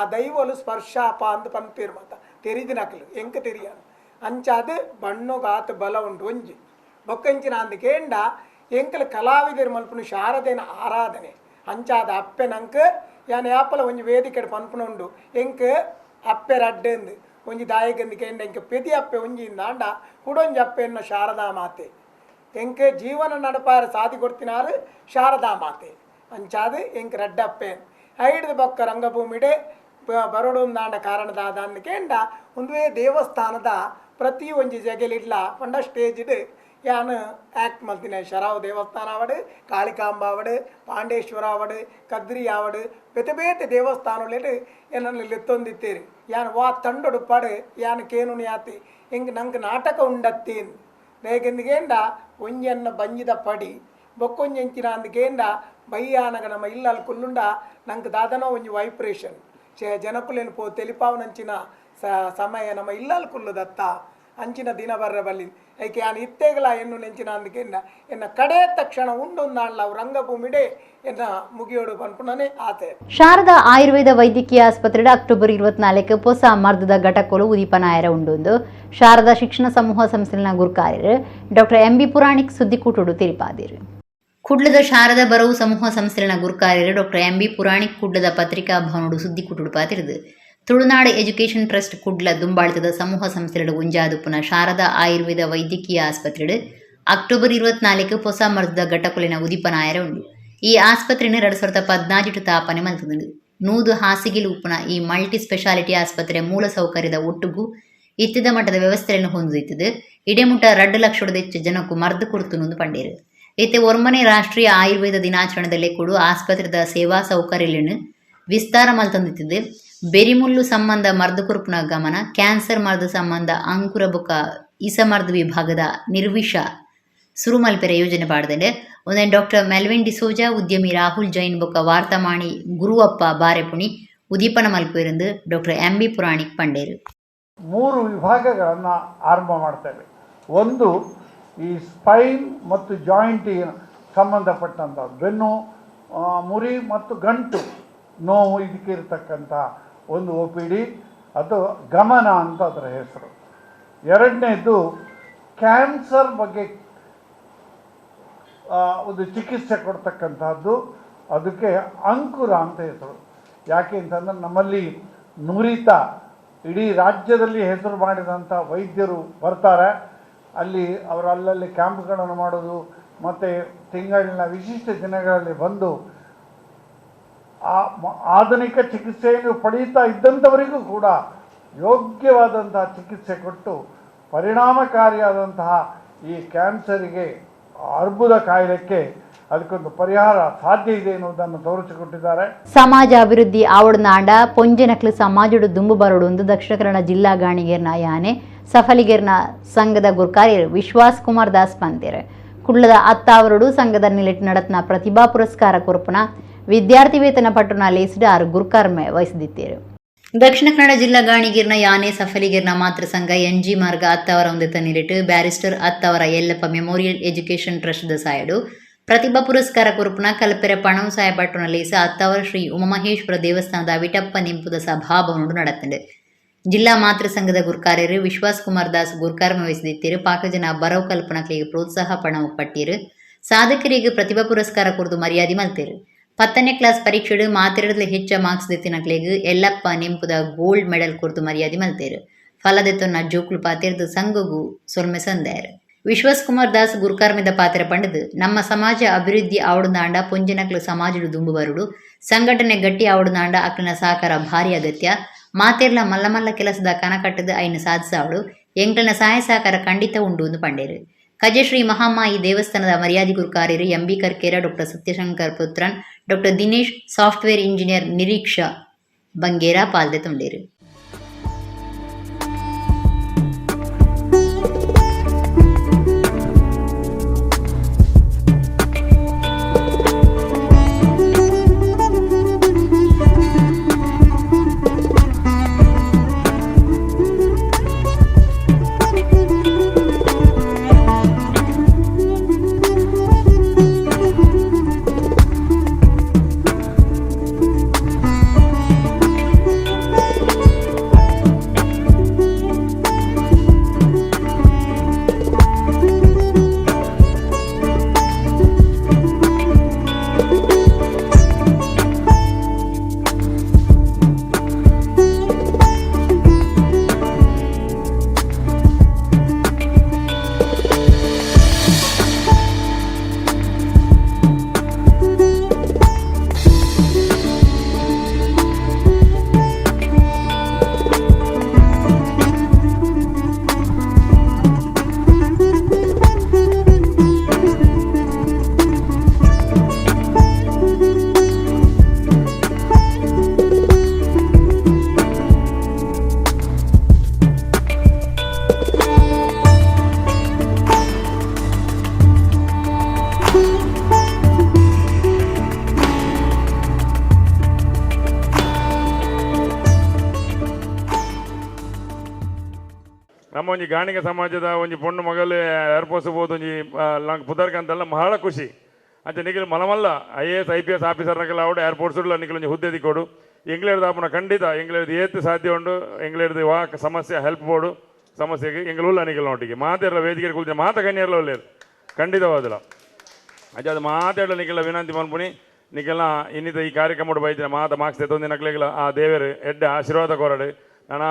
ಆ ದೈವಲು ಸ್ಪರ್ಶಾಪ ಅಂತ ಪನ್ಪೇರು ಮಾತ ತೆರಿದಿನಕ್ಲು ಎಂಕ ತೆರಿಯಾನು ಅಂಚಾದ ಬಣ್ಣಗಾತ ಬಲ ಉಂಡು ಒಂಜಿ ಬೊಕ್ಕಂಚಿನ ಅಂದಕೇಂಡ ಎಂಕಲು ಕಲಾವಿದರು ಮಲ್ಪನು ಶಾರದೇನ ಆರಾಧನೆ ಅಂಚಾದ ಅಪ್ಪೆನಂಕ ಯಾನ ಯಾಪಲ ಒಂಜಿ ವೇದಿಕೆ ಪನ್ಪುನ ಉಂಡು ಎಂಕ ಅಪ್ಪೆ ರಡ್ಡೆಂದು ಒಂಜಿ ದಾಯಗೆಂದಿಕೇಂಡ ಎಂಕ ಪೆದಿ ಅಪ್ಪೆ ಒಂಜಿಂದ ಆಂಡ ಕುಡೊಂಜಿ ಅಪ್ಪೆ ಎನ್ನ ಶಾರದಾ ಮಾತೆ ಎಂಕೆ ಜೀವನ ನಡಪಾರ ಸಾದಿ ಕೊಡ್ತಿನಾರು ಶಾರದಾ ಮಾತೆ ಅಂಚಾದ ಎಂಕ ರಡ್ಡಪ್ಪೆ ಐಡ್ದು ಬೊಕ್ಕ ರಂಗಭೂಮಿಡೆ ಬರೋಡೊಂದಾಂಡ ಕಾರಣದಾದ ಅಂದಕೇಂಡ ಒಂದುವೇ ದೇವಸ್ಥಾನದ ಪ್ರತಿ ಒಂಜಿ ಜಗಲಿಡ್ಲ ಪಂಡ ಸ್ಟೇಜ್ಡ್ ಯಾನು ಆ್ಯಕ್ಟ್ ಮಲ್ತಿನ ಶರಾವ್ ದೇವಸ್ಥಾನ ಆವಡು ಕಾಳಿಕಾಂಬ ಆವಡು ಪಾಂಡೇಶ್ವರ ಆವಡು ಕದ್ರಿ ಆವಡು ಬೇತೆ ಬೇತೆ ದೇವಸ್ಥಾನಗಳು ಏನನ್ನು ಲೆತ್ತೊಂದಿತ್ತೀರಿ ಯಾನು ವಾ ತಂಡೊಡು ಪಡು ಯಾನು ಕೇನುನಿ ಆತಿ ಹಿಂಗೆ ನಂಗೆ ನಾಟಕ ಉಂಡತ್ತೀನ್ ರೇಗೆಂದಿಗೇಂಡ ಒಂಜನ್ನ ಬಂಜಿದ ಪಡಿ ಬೊಕ್ಕೊಂಜೆಂಚಿನ ಅಂದಿಗೇಂಡ ಬಯ್ಯಾನಗ ನಮ್ಮ ಇಲ್ಲಲ್ಲಿ ಕುಲ್ಲುಂಡ ನಂಗೆ ದಾದನೋ ಒಂಜಿ ವೈಬ್ರೇಷನ್ ಜನಕುಲೇನು ಪೋ ತೆಲಿಪಾವನಂಚಿನ ಸಮಯ ನಮ್ಮ ಇಲ್ಲಲ್ಲಿ ಕುಲ್ಲುದತ್ತ ಅಂಚಿನ ದಿನ ಬರ್ರ ಬಲ್ಲಿ ಏಕೆ ನಾನು ಇತ್ತೇಗಲ ಎನ್ನು ನೆಂಚಿನ ಅಂದಿಗೆಂಡ ಎನ್ನ ಕಡೆ ತಕ್ಷಣ ಉಂಡು ನಾಳ್ಲ ರಂಗಭೂಮಿಡೆ ಎನ್ನ ಮುಗಿಯೋಡು ಪನ್ಪುಣನೆ ಆತೆ. ಶಾರದಾ ಆಯುರ್ವೇದ ವೈದ್ಯಕೀಯ ಆಸ್ಪತ್ರೆയുടെ ಅಕ್ಟೋಬರ್ 24 ಹೊಸ ಮರ್ದದ ಘಟಕಲು ಉದೀಪನಾಯರ ಉಂಡು ಶಾರದಾ ಶಿಕ್ಷಣ ಸಮೂಹ ಸಂಸ್ಥೆನ ಗುರುಕಾರ್ಯರು ಡಾಕ್ಟರ್ MB ಪುರಾಣಿಕ್ ಸುದ್ದಿಕೂಟೋಡು ತಿರಿಪಾದಿರು. ಕುಡ್ಲದ ಶಾರದಾ ಬರವು ಸಮೂಹ ಸಂಸ್ಥೆನ ಗುರುಕಾರ್ಯರು ಡಾಕ್ಟರ್ MB ಪುರಾಣಿಕ್ ಕುಡ್ಲದ ಪತ್ರಿಕಾ ಭವನೋಡು ಸುದ್ದಿಕೂಟೋಡು ಪಾತಿರುದು. ತುಳುನಾಡು ಎಜುಕೇಷನ್ ಟ್ರಸ್ಟ್ ಕುಡ್ಲ ದುಂಬಾಳಿತದ ಸಮೂಹ ಸಂಸ್ಥೆಗಳ ಉಂಜಾದುಪುನ ಶಾರದಾ ಆಯುರ್ವೇದ ವೈದ್ಯಕೀಯ ಆಸ್ಪತ್ರೆ ಅಕ್ಟೋಬರ್ 24 ಹೊಸ ಮರ್ದದ ಘಟಕಲಿನ ಉದೀಪನಾಯರ ಉಂಡು. ಈ ಆಸ್ಪತ್ರೆನ 2014 ತಾಪನೆ ಮಲ್ತುಂಡು. 100 ಹಾಸಿಗೆಲು ಉಪ್ಪುನ ಈ ಮಲ್ಟಿ ಸ್ಪೆಷಾಲಿಟಿ ಆಸ್ಪತ್ರೆ ಮೂಲ ಸೌಕರ್ಯದ ಒಟ್ಟುಗೂ ಇತ್ತಿದ ಮಟ್ಟದ ವ್ಯವಸ್ಥೆಯನ್ನು ಹೊಂದಿದ್ದು ಇಡೆಮುಟ 2 ಲಕ್ಷದ ಹೆಚ್ಚು ಜನಕ್ಕೂ ಮರ್ದು ಕುರ್ತುನುಂದು ಪಂಡೇರು. ಇತ್ತೆ ಒರ್ಮನೆ ರಾಷ್ಟ್ರೀಯ ಆಯುರ್ವೇದ ದಿನಾಚರಣೆದಲ್ಲೇ ಕೂಡ ಆಸ್ಪತ್ರೆದ ಸೇವಾ ಸೌಕರ್ಯಗಳನ್ನು ವಿಸ್ತಾರ ಮಲ್ತಂದಿತ್ತಿದ್ದು ಬೆರಿಮುಳ್ಳು ಸಂಬಂಧ ಮರ್ದು ಕುರುಪುನ ಗಮನ ಕ್ಯಾನ್ಸರ್ ಮರ್ದು ಸಂಬಂಧ ಅಂಕುರ ಬೊಕ ಇಸಮರ್ದು ವಿಭಾಗದ ನಿರ್ವಿಷ ಸುರುಮಲ್ಪೆರ ಯೋಜನೆ ಪಾಡ್ದೆ ಒಂದೇ ಡಾಕ್ಟರ್ ಮೆಲ್ವಿನ್ ಡಿಸೋಜಾ ಉದ್ಯಮಿ ರಾಹುಲ್ ಜೈನ್ ಬೊಕ ವಾರ್ತಾಮಾಣಿ ಗುರುವಪ್ಪ ಬಾರೆಪುಣಿ ಉದೀಪನ ಮಲ್ಪೆರಂದು ಡಾಕ್ಟರ್ MB ಪುರಾಣಿಕ್ ಪಂಡೇರು. 3 ವಿಭಾಗಗಳನ್ನು ಆರಂಭ ಮಾಡ್ತೇವೆ. ಒಂದು ಈ ಸ್ಪೈನ್ ಮತ್ತು ಜಾಯಿಂಟಿಗೆ ಸಂಬಂಧಪಟ್ಟಂಥ ಬೆನ್ನು ಮುರಿ ಮತ್ತು ಗಂಟು ನೋವು ಇದಕ್ಕೆ ಇರತಕ್ಕಂಥ ಒಂದು OPD, ಅದು ಗಮನ ಅಂತ ಅದರ ಹೆಸರು. ಎರಡನೇದು ಕ್ಯಾನ್ಸರ್ ಬಗ್ಗೆ ಒಂದು ಚಿಕಿತ್ಸೆ ಕೊಡ್ತಕ್ಕಂಥದ್ದು, ಅದಕ್ಕೆ ಅಂಕುರ ಅಂತ ಹೆಸರು. ಯಾಕೆ ಅಂತಂದ್ರೆ ನಮ್ಮಲ್ಲಿ ನುರಿತ ಇಡೀ ರಾಜ್ಯದಲ್ಲಿ ಹೆಸರು ಮಾಡಿದಂಥ ವೈದ್ಯರು ಬರ್ತಾರೆ. ಅಲ್ಲಿ ಅವರು ಅಲ್ಲಲ್ಲಿ ಕ್ಯಾಂಪ್ಗಳನ್ನು ಮಾಡೋದು ಮತ್ತು ತಿಂಗಳಿನ ವಿಶಿಷ್ಟ ದಿನಗಳಲ್ಲಿ ಬಂದು ಆಧುನಿಕ ಚಿಕಿತ್ಸೆಯನ್ನು ಪಡೆಯುತ್ತಾ ಇದ್ದಂಥವರಿಗೂ ಕೂಡ ಯೋಗ್ಯವಾದಂತಹ ಚಿಕಿತ್ಸೆ ಕೊಟ್ಟು ಪರಿಣಾಮಕಾರಿಯಾದಂತಹ ಈ ಕ್ಯಾನ್ಸರಿಗೆ, ಅರ್ಬುದ ಕಾಯಿಲೆಗೆ ಅದಕ್ಕೊಂದು ಪರಿಹಾರ ಸಾಧ್ಯ ಇದೆ ಎನ್ನುವುದನ್ನು ತೋರಿಸಿಕೊಟ್ಟಿದ್ದಾರೆ. ಸಮಾಜ ಅಭಿವೃದ್ಧಿ ಆವಡ್ನಾಂಡ ಪೊಂಜೆನಕ್ಲು ಸಮಾಜಡು ದುಂಬು ಬರೋಡು ದಕ್ಷಿಣ ಕನ್ನಡ ಜಿಲ್ಲಾ ಗಾಣಿಗೇರ್ನ ಯಾನೆ ಸಫಲಿಗೇರ್ನ ಸಂಘದ ಗುರುಕಾರ್ಯರು ವಿಶ್ವಾಸ್ ಕುಮಾರ್ ದಾಸ್ ಪಂತೇರು ಕುಳ್ಳದ ಅತ್ತಾವರಡು ಸಂಘದ ನಿಲೆಟ್ ನಡತ್ನ ಪ್ರತಿಭಾ ಪುರಸ್ಕಾರ ಕೊರಪುನ ವಿದ್ಯಾರ್ಥಿ ವೇತನ ಪಟ್ಟಣ ಲೇಸಿದ 6 ಗುರುಕಾರ್ಮೆ ವಹಿಸಿದಿತ್ತೇರು. ದಕ್ಷಿಣ ಕನ್ನಡ ಜಿಲ್ಲಾ ಗಾಣಿಗೇರ್ನ ಯಾನೆ ಸಫಲಿಗೇರ್ನ ಮಾತೃ ಸಂಘ NG ಮಾರ್ಗ ಅತ್ತಾವರ ಒಂದೆತ್ತ ನಿಲೆಟ್ barrister Attavar Yellappa memorial education trust ಸಾಯಡು ಪ್ರತಿಭಾ ಪುರಸ್ಕಾರ ಕೊರಪುನ ಕಲ್ಪೆರ ಪಣವು ಸಾಯ ಪಟ್ಟಣ ಲೇಸ ಅತ್ತಾವರ ಶ್ರೀ ಉಮಾಮಹೇಶ್ವರ ದೇವಸ್ಥಾನದ ವಿಟಪ್ಪ ನಿಂಪುದ ಸಭಾಭವನೋಡು ನಡೆತಂಡೆ. ಜಿಲ್ಲಾ ಮಾತೃ ಸಂಘದ ಗುರುಕಾರ್ಯರು ವಿಶ್ವಾಸ್ ಕುಮಾರ್ ದಾಸ್ ಗುರುಕಾರ್ಮ ವಹಿಸಿದಿತ್ತೇರು. ಪಾಕಜನ ಬರವು ಕಲ್ಪನಕ್ಲಿಗೆ ಪ್ರೋತ್ಸಾಹ ಪಣವು ಪಟ್ಟೀರು. ಸಾಧಕರಿಗೆ ಪ್ರತಿಭಾ ಪುರಸ್ಕಾರ ಕುರಿತು ಮರ್ಯಾದೆ ಮಲ್ತೇರು. 10ನೇ ಕ್ಲಾಸ್ ಪರೀಕ್ಷೆಡು ಮಾತೆರಡಲ್ಲಿ ಹೆಚ್ಚ ಮಾರ್ಕ್ಸ್ ದೆತ್ತಿನಕ್ಲೆಗ್ ಎಲ್ಲಪ್ಪ ನಿಂಪುದ ಗೋಲ್ಡ್ ಮೆಡಲ್ ಕುರಿತು ಮರ್ಯಾದೆ ಮಲ್ತೇರು. ಫಲದೆತ್ತೊನ್ನ ಜೋಕ್ಲು ಪಾತೆರ್ದು ಸಂಘಗೂ ಸೊಲ್ಮೆ ಸಂದಾರು. ವಿಶ್ವಾಸ್ ಕುಮಾರ್ ದಾಸ್ ಗುರುಕಾರ್ಮಿದ ಪಾತ್ರ ಪಂಡದು ನಮ್ಮ ಸಮಾಜ ಅಭಿವೃದ್ಧಿ ಆವಡುದಾಂಡ ಪೊಂಜನಕ್ಲು ಸಮಾಜಡು ದುಂಬು ಬರುಡು ಸಂಘಟನೆ ಗಟ್ಟಿ ಆವಡುದಾಂಡ ಅಕ್ಲಿನ ಸಹಕಾರ ಭಾರಿ ಅಗತ್ಯ. ಮಾತೆರ್ಲ ಮಲ್ಲ ಮಲ್ಲ ಕೆಲಸದ ಕನಕಟ್ಟದ ಐನು ಸಾಧಿಸಾವಡು ಎಂಕ್ಲಿನ ಸಹಾಯ ಸಹಕಾರ ಖಂಡಿತ ಉಂಡು ಎಂದು ಪಂಡೇರು. ಕಜಶ್ರೀ ಮಹಾಮಾಯಿ ದೇವಸ್ಥಾನದ ಮರ್ಯಾದೆ ಗುರುಕಾರ್ಯರು MB Karkera doctor Satyashankar Puthran doctor Dinesh software engineer Nireeksha Bangera ಪಾಲ್ದೆ ತುಂಡೇರು. ಒಂಜಿ ಗಾಣಿಗ ಸಮಾಜದ ಒಂಜಿ ಪೊಣ್ಣು ಮಗಲು ಏರ್ಫೋರ್ಸ್ ಬೋದು ಒಂಜಿ ನಂಗೆ ಪುದರ್ಕಂತೆಲ್ಲ ಬಹಳ ಖುಷಿ ಅಂಚ ನಿಖಿಲ್ ಮಲಮಲ್ಲ IAS IPS ಆಫೀಸರ್ನಕ್ಕೆಲ್ಲ ಅವಡು ಏರ್ಪೋರ್ಟ್ಸ್ಲ ನಿಖಿಲ್ ಒಂಜಿ ಹುದ್ದೆ ದಿಕ್ಕೋಡು ಎಂಗ್ಲೇರ್ದು ಆಪುನ ಖಂಡಿತ ಎಂಗ್ಲೇರ್ದು ಏತ್ತು ಸಾಧ್ಯ ಉಂಡು ಎಂಗ್ಲೇರ್ದು ವಾಕ್ ಸಮಸ್ಯೆ ಹೆಲ್ಪ್ ಬೋಡು ಸಮಸ್ಯೆಗೆ ಎಂಗ್ಲುಲ್ಲ ನಿಖಿಲ್ ನೋಟಿಗೆ ಮಾತೆಲ್ಲ ವೇದಿಕೆ ಕುಳಿತ ಮಾತ ಕನ್ಯರ್ಲ ಒಳ್ಳೆಯರು ಖಂಡಿತವಾದಿಲ್ಲ ಅಜ್ಜ ಅದು ಮಾತಾಡಲು ನಿಖಿಲ ವಿನಂತಿ ಮನ್ಪುನಿ ನಿಖಿಲ್ನ ಇನ್ನಿತ ಈ ಕಾರ್ಯಕ್ರಮ ಬೈತಿನ ಮಾತ ಮಾರ್ಕ್ಸ್ ತೆತ್ತೊಂದು ನಕ್ಲೆಗಿಲ್ಲ ಆ ದೇವರು ಎಡ್ಡೆ ಆಶೀರ್ವಾದ ಕೊರಡು ನಾನು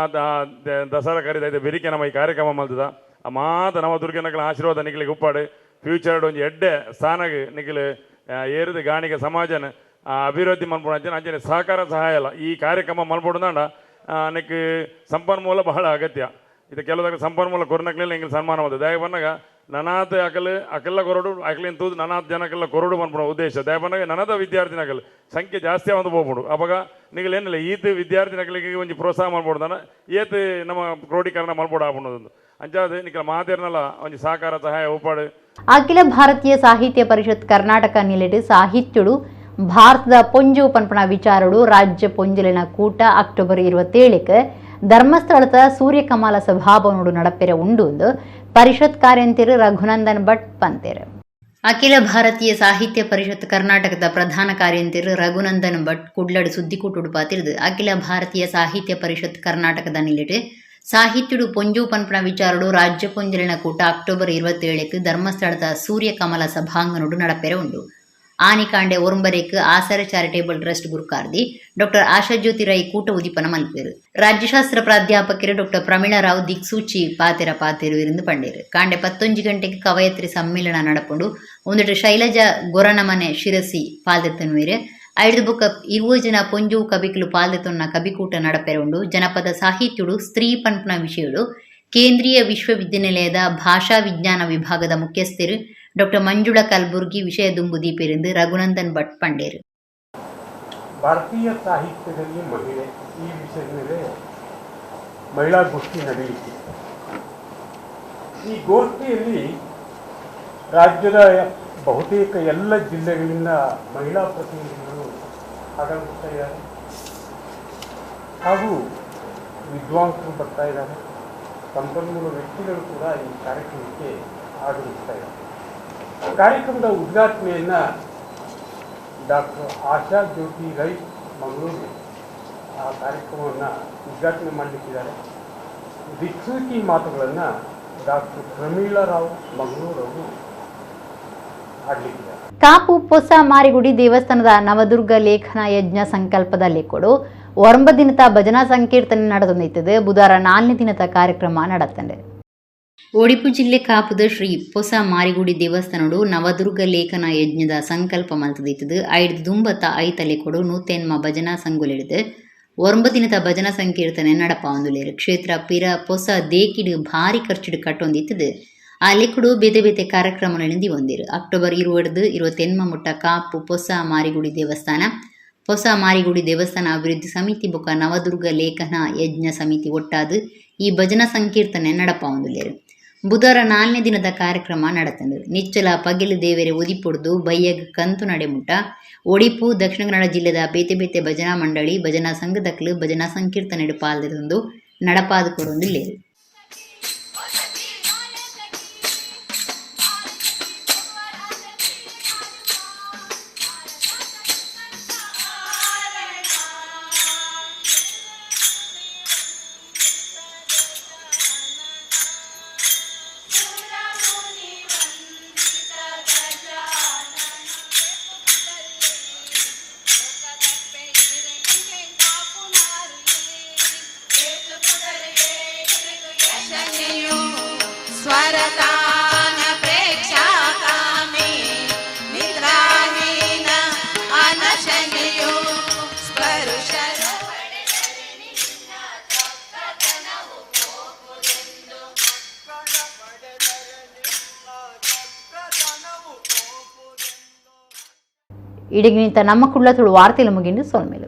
ದಸರಾ ಕರೀದೈತೆ ಬೆರಿಕೆ ನಮ್ಮ ಈ ಕಾರ್ಯಕ್ರಮ ಮಲ್ತದ ಆ ಮಾತ ನವ ದುರ್ಗನಕ್ಲ ಆಶೀರ್ವಾದ ನಿಖಿಲಿಗೆ ಉಪ್ಪಾಡು ಫ್ಯೂಚರ್ ಒಂಜಿ ಎಡ್ಡೆ ಸ್ಥಾನಗೆ ನಿಖಿಲ್ ಏರಿದ ಗಾಣಿಗ ಸಮಾಜನ ಅಭಿವೃದ್ಧಿ ಮಲ್ಪಡು ಅಂಚನೆ ಸಹಕಾರ ಸಹಾಯ ಅಲ್ಲ ಈ ಕಾರ್ಯಕ್ರಮ ಮಲ್ಪಡುದಾಂಡ ನಿಕ್ಕೆ ಸಂಪನ್ಮೂಲ ಬಹಳ ಅಗತ್ಯ ಇದು ಕೆಲವದಾಗ ಸಂಪನ್ಮೂಲ ಕೊರನಕ್ಲೆಲ್ಲ ಹಿಂಗೆ ಸನ್ಮಾನ ಮಾಡ್ತದೆ ದಯ ಬಂದಾಗ ನನಾತ್ ಅಕಲ್ಲ ಕೊರಡು ಅಕಲಿನ ತೂದು ನನಾತ್ ಜನಕ್ಕೆಲ್ಲ ಕೊರಡು ಮನ್ಪಡ ಉದ್ದೇಶ ದಯ ಬಂದಾಗ ನನದ ವಿದ್ಯಾರ್ಥಿನಕಲ್ ಸಂಖ್ಯೆ ಜಾಸ್ತಿ ಆವಂದು ಹೋಗ್ಬಿಡು ಅವಾಗ ನಿಗಲೇನಿಲ್ಲ ಈತ ವಿದ್ಯಾರ್ಥಿನಕಲಿಗೆ ಒಂಜಿ ಪ್ರೋತ್ಸಾಹ ಮಾಡ್ಬೋದಾನ ಏತ್ ನಮ್ಮ ಕ್ರೋಢೀಕರಣ ಮಲ್ಪಡ ಆಗ್ಬಿಡೋದೊಂದು ಅಂಚಾದ ನಿಖಲ ಮಾತೇರ್ನಲ್ಲ ಒಂಜಿ ಸಹಕಾರ ಸಹಾಯ ಉಪಾಡು ಅಖಿಲ ಭಾರತೀಯ ಸಾಹಿತ್ಯ ಪರಿಷತ್ ಕರ್ನಾಟಕ ನಿಲೆಡು ಸಾಹಿತ್ಯುಡು ಭಾರತದ ಪೊಂಜು ಪನ್ಪಣ ವಿಚಾರಡು ರಾಜ್ಯ ಪೊಂಜಲಿನ ಕೂಟ ಅಕ್ಟೋಬರ್ 27ಕ್ಕೆ ಧರ್ಮಸ್ಥಳದ ಸೂರ್ಯಕಮಲ ಸಭಾಭವನೋಡು ನಡಪೆರೆ ಉಂಡು ಪರಿಷತ್ ಕಾರ್ಯಂತಿರು ರಘುನಂದನ್ ಭಟ್ ಪಂತೆರ್ ಅಖಿಲ ಭಾರತೀಯ ಸಾಹಿತ್ಯ ಪರಿಷತ್ ಕರ್ನಾಟಕದ ಪ್ರಧಾನ ಕಾರ್ಯಂತಿರು ರಘುನಂದನ್ ಭಟ್ ಕುಡ್ಲಡು ಸುದ್ದಿಕೂಟುಡು ಪಾತಿರ್ದು ಅಖಿಲ ಭಾರತೀಯ ಸಾಹಿತ್ಯ ಪರಿಷತ್ ಕರ್ನಾಟಕದ ನಿಲೆಡು ಸಾಹಿತ್ಯುಡು ಪೊಂಜು ಪನ್ಪಣ ವಿಚಾರಡು ರಾಜ್ಯ ಪೊಂಜಲಿನ ಕೂಟ ಅಕ್ಟೋಬರ್ 27ಕ್ಕೆ ಧರ್ಮಸ್ಥಳದ ಸೂರ್ಯಕಮಲ ಸಭಾಂಗಣೋಡು ನಡಪೆರೆ ಉಂಡು ಆನಿಕಾಂಡೆ ಒರಂಬರೇಕ್ ಆಸರ charitable trust ಗುರುಕಾರ್ದಿ doctor Ashajyothi Rai ಕೂಟ ಉದಿಪನ ಮಲ್ಪೇರು ರಾಜ್ಯಶಾಸ್ತ್ರ ಪ್ರಾಧ್ಯಾಪಕರು ಡಾಕ್ಟರ್ ಪ್ರಮೀಳಾ ರಾವ್ ದಿಕ್ಸೂಚಿ ಪಾತೆರು ಇருந்து ಪಂಡೇರು ಕಾಂಡೆ 11 ಗಂಟೆಗೆ ಕವಯತ್ರಿ ಸಮ್ಮೇಳನ ನಡಪುಂಡು ಒಂದೆಡೆ ಶೈಲಜಾ ಗೊರನಮನೆ ಶಿರಸಿ ಪಾಲ್ದೆತ್ತನುವೇರು 5 ಬುಕ್ಕ 20 ಜನ ಪೊಂಜು ಕಬಿಕಲು ಪಾಲ್ದೆತ್ತೊನ್ನ ಕಬಿಕೂಟ ನಡಪೆರೆ ಉಂಡು ಜನಪದ ಸಾಹಿತ್ಯುಡು ಸ್ತ್ರೀ ಪನ್ಪನ ವಿಷಯಡು ಕೇಂದ್ರೀಯ ವಿಶ್ವವಿದ್ಯಾನಿಲಯದ ಭಾಷಾ ವಿಜ್ಞಾನ ವಿಭಾಗದ ಮುಖ್ಯಸ್ಥರು ಡಾಕ್ಟರ್ ಮಂಜುಳಾ ಕಲ್ಬುರ್ಗಿ ವಿಷಯ ದುಂಬು ದೀಪೇರೆಂದು ರಘುನಂದನ್ ಭಟ್ ಪಂಡೇರು ಭಾರತೀಯ ಸಾಹಿತ್ಯದಲ್ಲಿ ಮಹಿಳೆ ಈ ವಿಷಯದ ಮೇಲೆ ಮಹಿಳಾ ಗೋಷ್ಠಿ ನಡೆಯುತ್ತೆ. ಈ ಗೋಷ್ಠಿಯಲ್ಲಿ ರಾಜ್ಯದ ಬಹುತೇಕ ಎಲ್ಲ ಜಿಲ್ಲೆಗಳಿಂದ ಮಹಿಳಾ ಪ್ರತಿನಿಧಿಗಳು ಆಗಮಿಸ್ತಾ ಇದ್ದಾರೆ ಹಾಗೂ ವಿದ್ವಾಂಸರು ಬರ್ತಾ ಇದ್ದಾರೆ. ಸಂಪನ್ಮೂಲ ವ್ಯಕ್ತಿಗಳು ಕೂಡ ಈ ಕಾರ್ಯಕ್ರಮಕ್ಕೆ ಆಗಮಿಸ್ತಾ ಇದ್ದಾರೆ. ಕಾರ್ಯಕ್ರಮದ ಉದ್ಘಾಟನೆಯನ್ನು ಡಾಕ್ಟರ್ ಆಶಾ ಜ್ಯೋತಿ ರೈ ಮಂಗಳೂರು ಆ ಕಾರ್ಯಕ್ರಮವನ್ನು ಉದ್ಘಾಟನೆ ಮಾಡಲಿಕ್ಕಿದ್ದಾರೆ. ದಿಕ್ಸೂಚಿ ಮಾತುಗಳನ್ನು ಡಾಕ್ಟರ್ ಪ್ರಮೀಳಾ ರಾವ್ ಮಂಗಳೂರು ಅವರು ಆಡಲಿಕ್ಕಿದ್ದಾರೆ. ಕಾಪು ಪೊಸ ಮಾರಿಗುಡಿ ದೇವಸ್ಥಾನದ ನವದುರ್ಗ ಲೇಖನ ಯಜ್ಞ ಸಂಕಲ್ಪದ ಲೆಕ್ಕೊಡು 9 ದಿನದ ಭಜನಾ ಸಂಕೀರ್ತನೆ ನಡೆದೊಂದಿತ್ತದೆ. ಬುಧವಾರ 4ನೇ ದಿನದ ಕಾರ್ಯಕ್ರಮ ನಡೆತಂಡೆ. ಒಡಿಪು ಜಿಲ್ಲೆ ಕಾಪುದ ಶ್ರೀ ಪೊಸ ಮಾರಿಗುಡಿ ದೇವಸ್ಥಾನಡು ನವದುರ್ಗ ಲೇಖನ ಯಜ್ಞದ ಸಂಕಲ್ಪ ಮಲ್ತದಿತ್ತದು. 5 ದುಂಬತ್ತ 5 ಲೆಕ್ಕೊಡು 100 ಭಜನಾ ಸಂಗುಲೆಡಿದು 9 ದಿನದ ಭಜನಾ ಸಂಕೀರ್ತನೆ ನಡಪಾವಂದುಲೇರು. ಕ್ಷೇತ್ರ ಪಿರ ಪೊಸ ದೇಕಿಡು ಭಾರಿ ಖರ್ಚಿಡು ಕಟ್ಟೊಂದಿತ್ತದು. ಆ ಲೆಕ್ಕಡು ಬೇತೆ ಬೇತೆ ಕಾರ್ಯಕ್ರಮಗಳಿಂದ ಹೊಂದಿರು. ಅಕ್ಟೋಬರ್ 20-28 ಮುಟ್ಟ ಕಾಪು ಪೊಸ ಮಾರಿಗುಡಿ ದೇವಸ್ಥಾನ ಹೊಸ ಮಾರಿಗುಡಿ ದೇವಸ್ಥಾನ ಅಭಿವೃದ್ಧಿ ಸಮಿತಿ ಬೊಕ ನವದುರ್ಗ ಲೇಖನ ಯಜ್ಞ ಸಮಿತಿ ಒಟ್ಟಾದು ಈ ಭಜನಾ ಸಂಕೀರ್ತನೆ ನಡಪಾವಂದುಲೇರು. ಬುಧವಾರ 4ನೇ ದಿನದ ಕಾರ್ಯಕ್ರಮ ನಡೆತಂದು ನಿಚ್ಚಲ ಪಗಿಲು ದೇವೆರೆ ಒದಿಪೊಡ್ದು ಬಯ್ಯಗ್ ಕಂತು ನಡೆಮುಟ್ಟ ಒಡಿಪು ದಕ್ಷಿಣ ಕನ್ನಡ ಜಿಲ್ಲೆದ ಬೇತೆ ಬೇತೆ ಭಜನಾ ಮಂಡಳಿ ಭಜನಾ ಸಂಘದಕ್ಲು ಭಜನಾ ಸಂಕೀರ್ತನೆ ಪಾಲ್ದೊಂದು ನಡಪಾದು ಕೊಡೊಂದುಲ್ಲೇರು. ಇಡಗಿನಿಂದ ನಮ್ಮ ಕುಳ್ಳ ತುಳು ವಾರ್ತೆಲು ಮುಗಿಂಡು ಸೋಲ್ಮೇಲು.